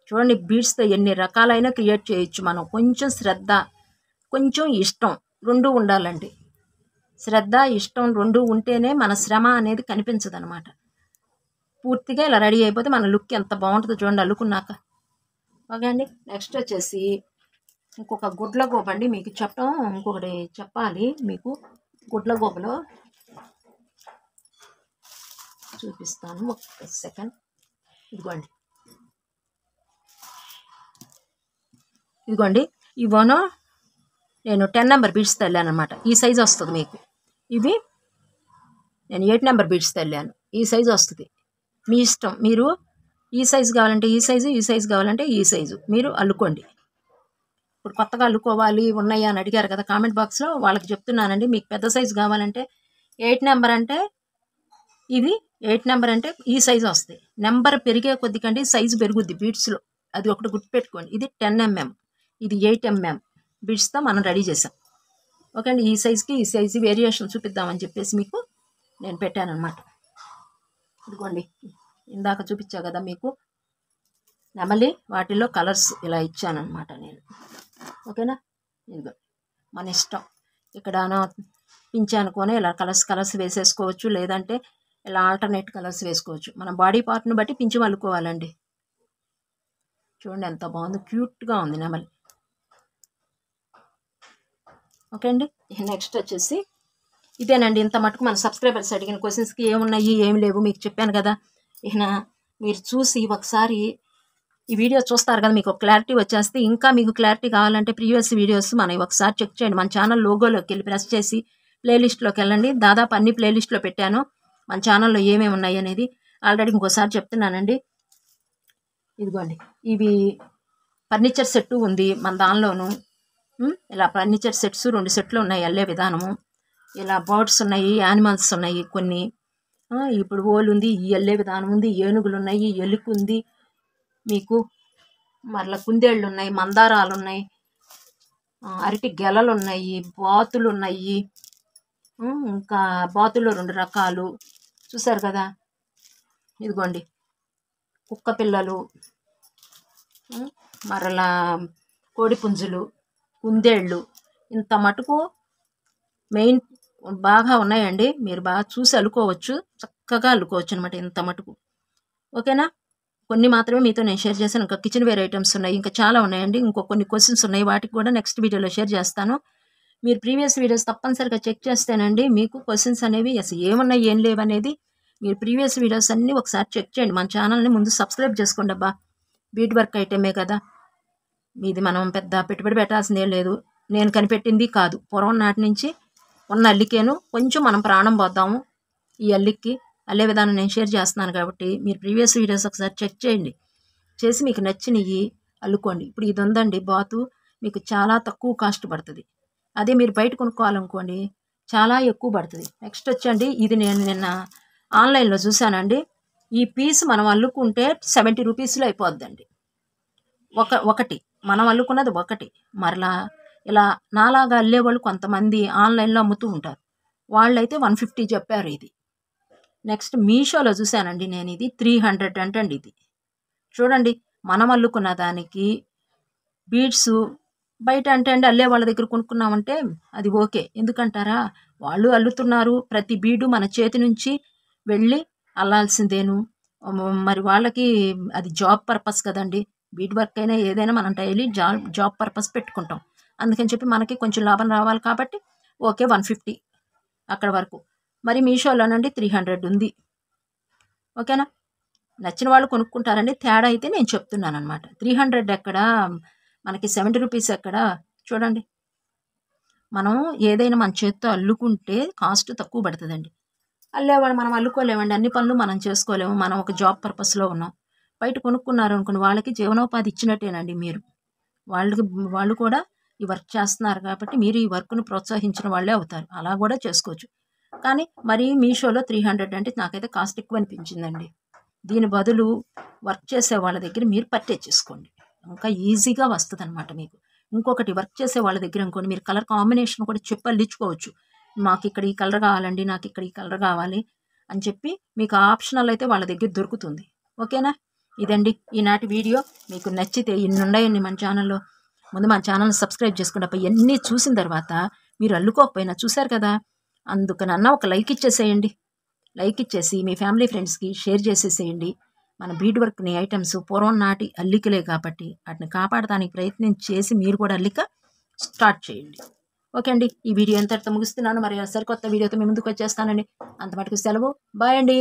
చూడండి, బీడ్స్తో ఎన్ని రకాలైన క్రియేట్ చేయొచ్చు మనం. కొంచెం శ్రద్ధ, కొంచెం ఇష్టం 2 ఉండాలండి. శ్రద్ధ, ఇష్టం 2 ఉంటేనే మన శ్రమ అనేది కనిపించదు అనమాట. పూర్తిగా ఇలా రెడీ అయిపోతే మన లుక్ ఎంత బాగుంటుందో చూడండి అల్లుకున్నాక. ఓకే అండి, నెక్స్ట్ వచ్చేసి ఇంకొక గుడ్లగూబ అండి. మీకు ఇంకొకటి చెప్పాలి మీకు. గుడ్లగూబలో చూపిస్తాను, ఒక్క సెకండ్. ఇదిగోండి, ఇవోనో నేను 10 నెంబర్ బీడ్స్ తెల్లాను అనమాట. ఈ సైజు వస్తుంది మీకు. ఇవి నేను 8 నెంబర్ బీడ్స్ తెల్లాను, ఈ సైజు వస్తుంది. మీ ఇష్టం, మీరు ఈ సైజు కావాలంటే ఈ సైజు, ఈ సైజు కావాలంటే ఈ సైజు మీరు అల్లుకోండి. ఇప్పుడు కొత్తగా అల్లుకోవాలి ఉన్నాయా అని అడిగారు కదా కామెంట్ బాక్స్లో, వాళ్ళకి చెప్తున్నానండి. మీకు పెద్ద సైజు కావాలంటే 8 నెంబర్ అంటే ఇది 8 నెంబర్ అంటే ఈ సైజు వస్తాయి. నెంబర్ పెరిగే కొద్దికండి సైజు పెరుగుద్ది బీడ్స్లో, అది ఒకటి గుర్తుపెట్టుకోండి. ఇది 10 mm, ఇది 8 mm బీడ్స్తో మనం రెడీ చేసాం. ఓకే అండి, ఈ సైజుకి ఈ సైజు వేరియేషన్ చూపిద్దామని చెప్పేసి మీకు నేను పెట్టానమాట. ఇదిగోండి, ఇందాక చూపించా కదా మీకు నెమలి, వాటిల్లో కలర్స్ ఇలా ఇచ్చానమాట నేను. ఓకేనా, ఇదిగో మన ఇష్టం. ఇక్కడ పింఛ అనుకొని ఇలా కలర్స్ వేసేసుకోవచ్చు, లేదంటే ఇలా ఆల్టర్నేట్ కలర్స్ వేసుకోవచ్చు. మన బాడీ పార్ట్ని బట్టి పింఛం అల్లుకోవాలండి. చూడండి ఎంత బాగుంది, క్యూట్గా ఉంది నెమలి. ఓకే అండి, నెక్స్ట్ వచ్చేసి ఇదేనండి. ఇంత మటుకు మన సబ్స్క్రైబర్స్ అడిగిన క్వశ్చన్స్కి ఏమున్నాయి ఏమి లేవు మీకు చెప్పాను కదా. ఇక మీరు చూసి ఒకసారి ఈ వీడియో చూస్తారు కదా, మీకు క్లారిటీ వచ్చేస్తే, ఇంకా మీకు క్లారిటీ కావాలంటే ప్రీవియస్ వీడియోస్ మనం ఒకసారి చెక్ చేయండి. మన ఛానల్ లోగోలోకి వెళ్ళి ప్రెస్ చేసి ప్లేలిస్ట్లోకి వెళ్ళండి. దాదాపు అన్ని ప్లేలిస్ట్లో పెట్టాను మన ఛానల్లో ఏమేమి ఉన్నాయి అనేది. ఆల్రెడీ ఇంకోసారి చెప్తున్నానండి. ఇదిగోండి, ఇవి ఫర్నిచర్ సెట్టు ఉంది మన దానిలోను. ఇలా ఫర్నిచర్ సెట్స్ 2 సెట్లు ఉన్నాయి అల్లే విధానము. ఇలా బర్డ్స్ ఉన్నాయి, యానిమల్స్ ఉన్నాయి కొన్ని. ఇప్పుడు ఓలు ఉంది, ఈ అల్లే విధానం ఉంది, ఏనుగులు ఉన్నాయి, ఎలుక ఉంది, మీకు మరలా కుందేళ్ళు ఉన్నాయి, మందారాలు ఉన్నాయి, అరటి గెలలు ఉన్నాయి, బాతులు ఉన్నాయి. ఇంకా బాతుల్లో 2 రకాలు చూసారు కదా. ఇదిగోండి కుక్క పిల్లలు, మరలా కోడి పుంజులు, కుందేళ్ళు, ఇంత మటుకు మెయిన్ బాగా ఉన్నాయండి. మీరు బాగా చూసి అల్లుకోవచ్చు, చక్కగా అల్లుకోవచ్చు అనమాట ఇంత మటుకు. ఓకేనా, కొన్ని మాత్రమే మీతో నేను షేర్ చేశాను. ఇంకా కిచెన్ వేర్ ఐటమ్స్ ఉన్నాయి, ఇంకా చాలా ఉన్నాయండి. ఇంకో కొన్ని క్వశ్చన్స్ ఉన్నాయి, వాటికి కూడా నెక్స్ట్ వీడియోలో షేర్ చేస్తాను. మీరు ప్రీవియస్ వీడియోస్ తప్పనిసరిగా చెక్ చేస్తేనండి మీకు క్వశ్చన్స్ అనేవి అసలు ఏమున్నాయి ఏం లేవనేది. మీరు ప్రీవియస్ వీడియోస్ అన్నీ ఒకసారి చెక్ చేయండి. మన ఛానల్ని ముందు సబ్స్క్రైబ్ చేసుకోండి అబ్బా. బీట్ వర్క్ ఐటమే కదా, మీది మనం పెద్ద పెట్టుబడి పెట్టాల్సిందే లేదు. నేను కనిపెట్టింది కాదు, పూర్వం నాటి నుంచి ఉన్న అల్లికేను కొంచెం మనం ప్రాణం పోద్దాము ఈ అల్లికి. అల్లే విధానం నేను షేర్ చేస్తున్నాను కాబట్టి మీరు ప్రీవియస్ వీడియోస్ ఒకసారి చెక్ చేయండి, చేసి మీకు నచ్చినవి అల్లుకోండి. ఇప్పుడు ఇది ఉందండి బాతు, మీకు చాలా తక్కువ కాస్ట్ పడుతుంది. అదే మీరు బయట కొనుక్కోవాలనుకోండి చాలా ఎక్కువ పడుతుంది. నెక్స్ట్ వచ్చండి, ఇది నేను నిన్న ఆన్లైన్లో చూశానండి. ఈ పీస్ మనం అల్లుకుంటే 70 రూపీస్లో అయిపోద్దండి. ఒకటి మనం అల్లుకున్నది ఒకటి. మరలా ఇలా నాలాగా అల్లేవాళ్ళు కొంతమంది ఆన్లైన్లో అమ్ముతూ ఉంటారు, వాళ్ళైతే 150 చెప్పారు ఇది. నెక్స్ట్ మీషోలో చూశానండి నేను, ఇది 300 అంటండి. ఇది చూడండి, మనం అల్లుకున్న దానికి బీడ్స్ బయట అంటే అండి అల్లే వాళ్ళ దగ్గర కొనుక్కున్నామంటే అది ఓకే. ఎందుకంటారా, వాళ్ళు అల్లుతున్నారు, ప్రతి బీడు మన చేతి నుంచి వెళ్ళి అల్లాల్సిందేను. మరి వాళ్ళకి అది జాబ్ పర్పస్ కదండి. బీడ్ వర్క్ అయినా ఏదైనా మనం డైలీ జాబ్ పర్పస్ పెట్టుకుంటాం. అందుకని చెప్పి మనకి కొంచెం లాభం రావాలి కాబట్టి ఓకే 150 అక్కడ వరకు. మరి మీషోలోనండి 300 ఉంది. ఓకేనా, నచ్చిన వాళ్ళు కొనుక్కుంటారండి. తేడా అయితే నేను చెప్తున్నాను అనమాట. 300 ఎక్కడ, మనకి 70 రూపీస్ ఎక్కడ. చూడండి, మనం ఏదైనా మన చేత్తో అల్లుకుంటే కాస్ట్ తక్కువ పడుతుందండి. అల్లేవాడు మనం అల్లుకోలేమండి, అన్ని పనులు మనం చేసుకోలేము. మనం ఒక జాబ్ పర్పస్లో ఉన్నాం. బయట కొనుక్కున్నారు అనుకుని వాళ్ళకి జీవనోపాధి ఇచ్చినట్టేనండి మీరు. వాళ్ళు కూడా ఈ వర్క్ చేస్తున్నారు కాబట్టి మీరు ఈ వర్క్ను ప్రోత్సహించిన వాళ్ళే అవుతారు. అలా కూడా చేసుకోవచ్చు. కానీ మరి మీషోలో 300 అంటే నాకైతే కాస్ట్ ఎక్కువ అనిపించిందండి. దీని బదులు వర్క్ చేసే వాళ్ళ దగ్గర మీరు పర్చేజ్ చేసుకోండి, ఇంకా ఈజీగా వస్తుంది అనమాట మీకు. ఇంకొకటి, వర్క్ చేసే వాళ్ళ దగ్గర అనుకోండి మీరు కలర్ కాంబినేషన్ కూడా చెప్పి అల్లించుకోవచ్చు. మాకు ఇక్కడ ఈ కలర్ కావాలండి, నాకు ఇక్కడ ఈ కలర్ కావాలి అని చెప్పి మీకు ఆప్షనల్ అయితే వాళ్ళ దగ్గర దొరుకుతుంది. ఓకేనా, ఇదండి ఈనాటి వీడియో. మీకు నచ్చితే ఇన్ని ఉన్నాయండి మన ఛానల్లో. ముందు మన ఛానల్ని సబ్స్క్రైబ్ చేసుకున్నప్పుడు ఇవన్నీ చూసిన తర్వాత మీరు అల్లుకోకపోయినా చూశారు కదా, అందుకనన్నా ఒక లైక్ ఇచ్చేసేయండి. లైక్ ఇచ్చేసి మీ ఫ్యామిలీ ఫ్రెండ్స్కి షేర్ చేసేసేయండి. మన బీడ్ వర్క్ని ఐటమ్స్ పూర్వం నాటి అల్లికలే కాబట్టి వాటిని కాపాడటానికి ప్రయత్నం చేసి మీరు కూడా అల్లిక స్టార్ట్ చేయండి. ఓకే అండి, ఈ వీడియో ఎంతటితో ముగిస్తున్నాను. మరి సరికొత్త వీడియోతో మీ ముందుకు వచ్చేస్తానండి. అంత మటుకు సెలవు, బాయ్ అండి.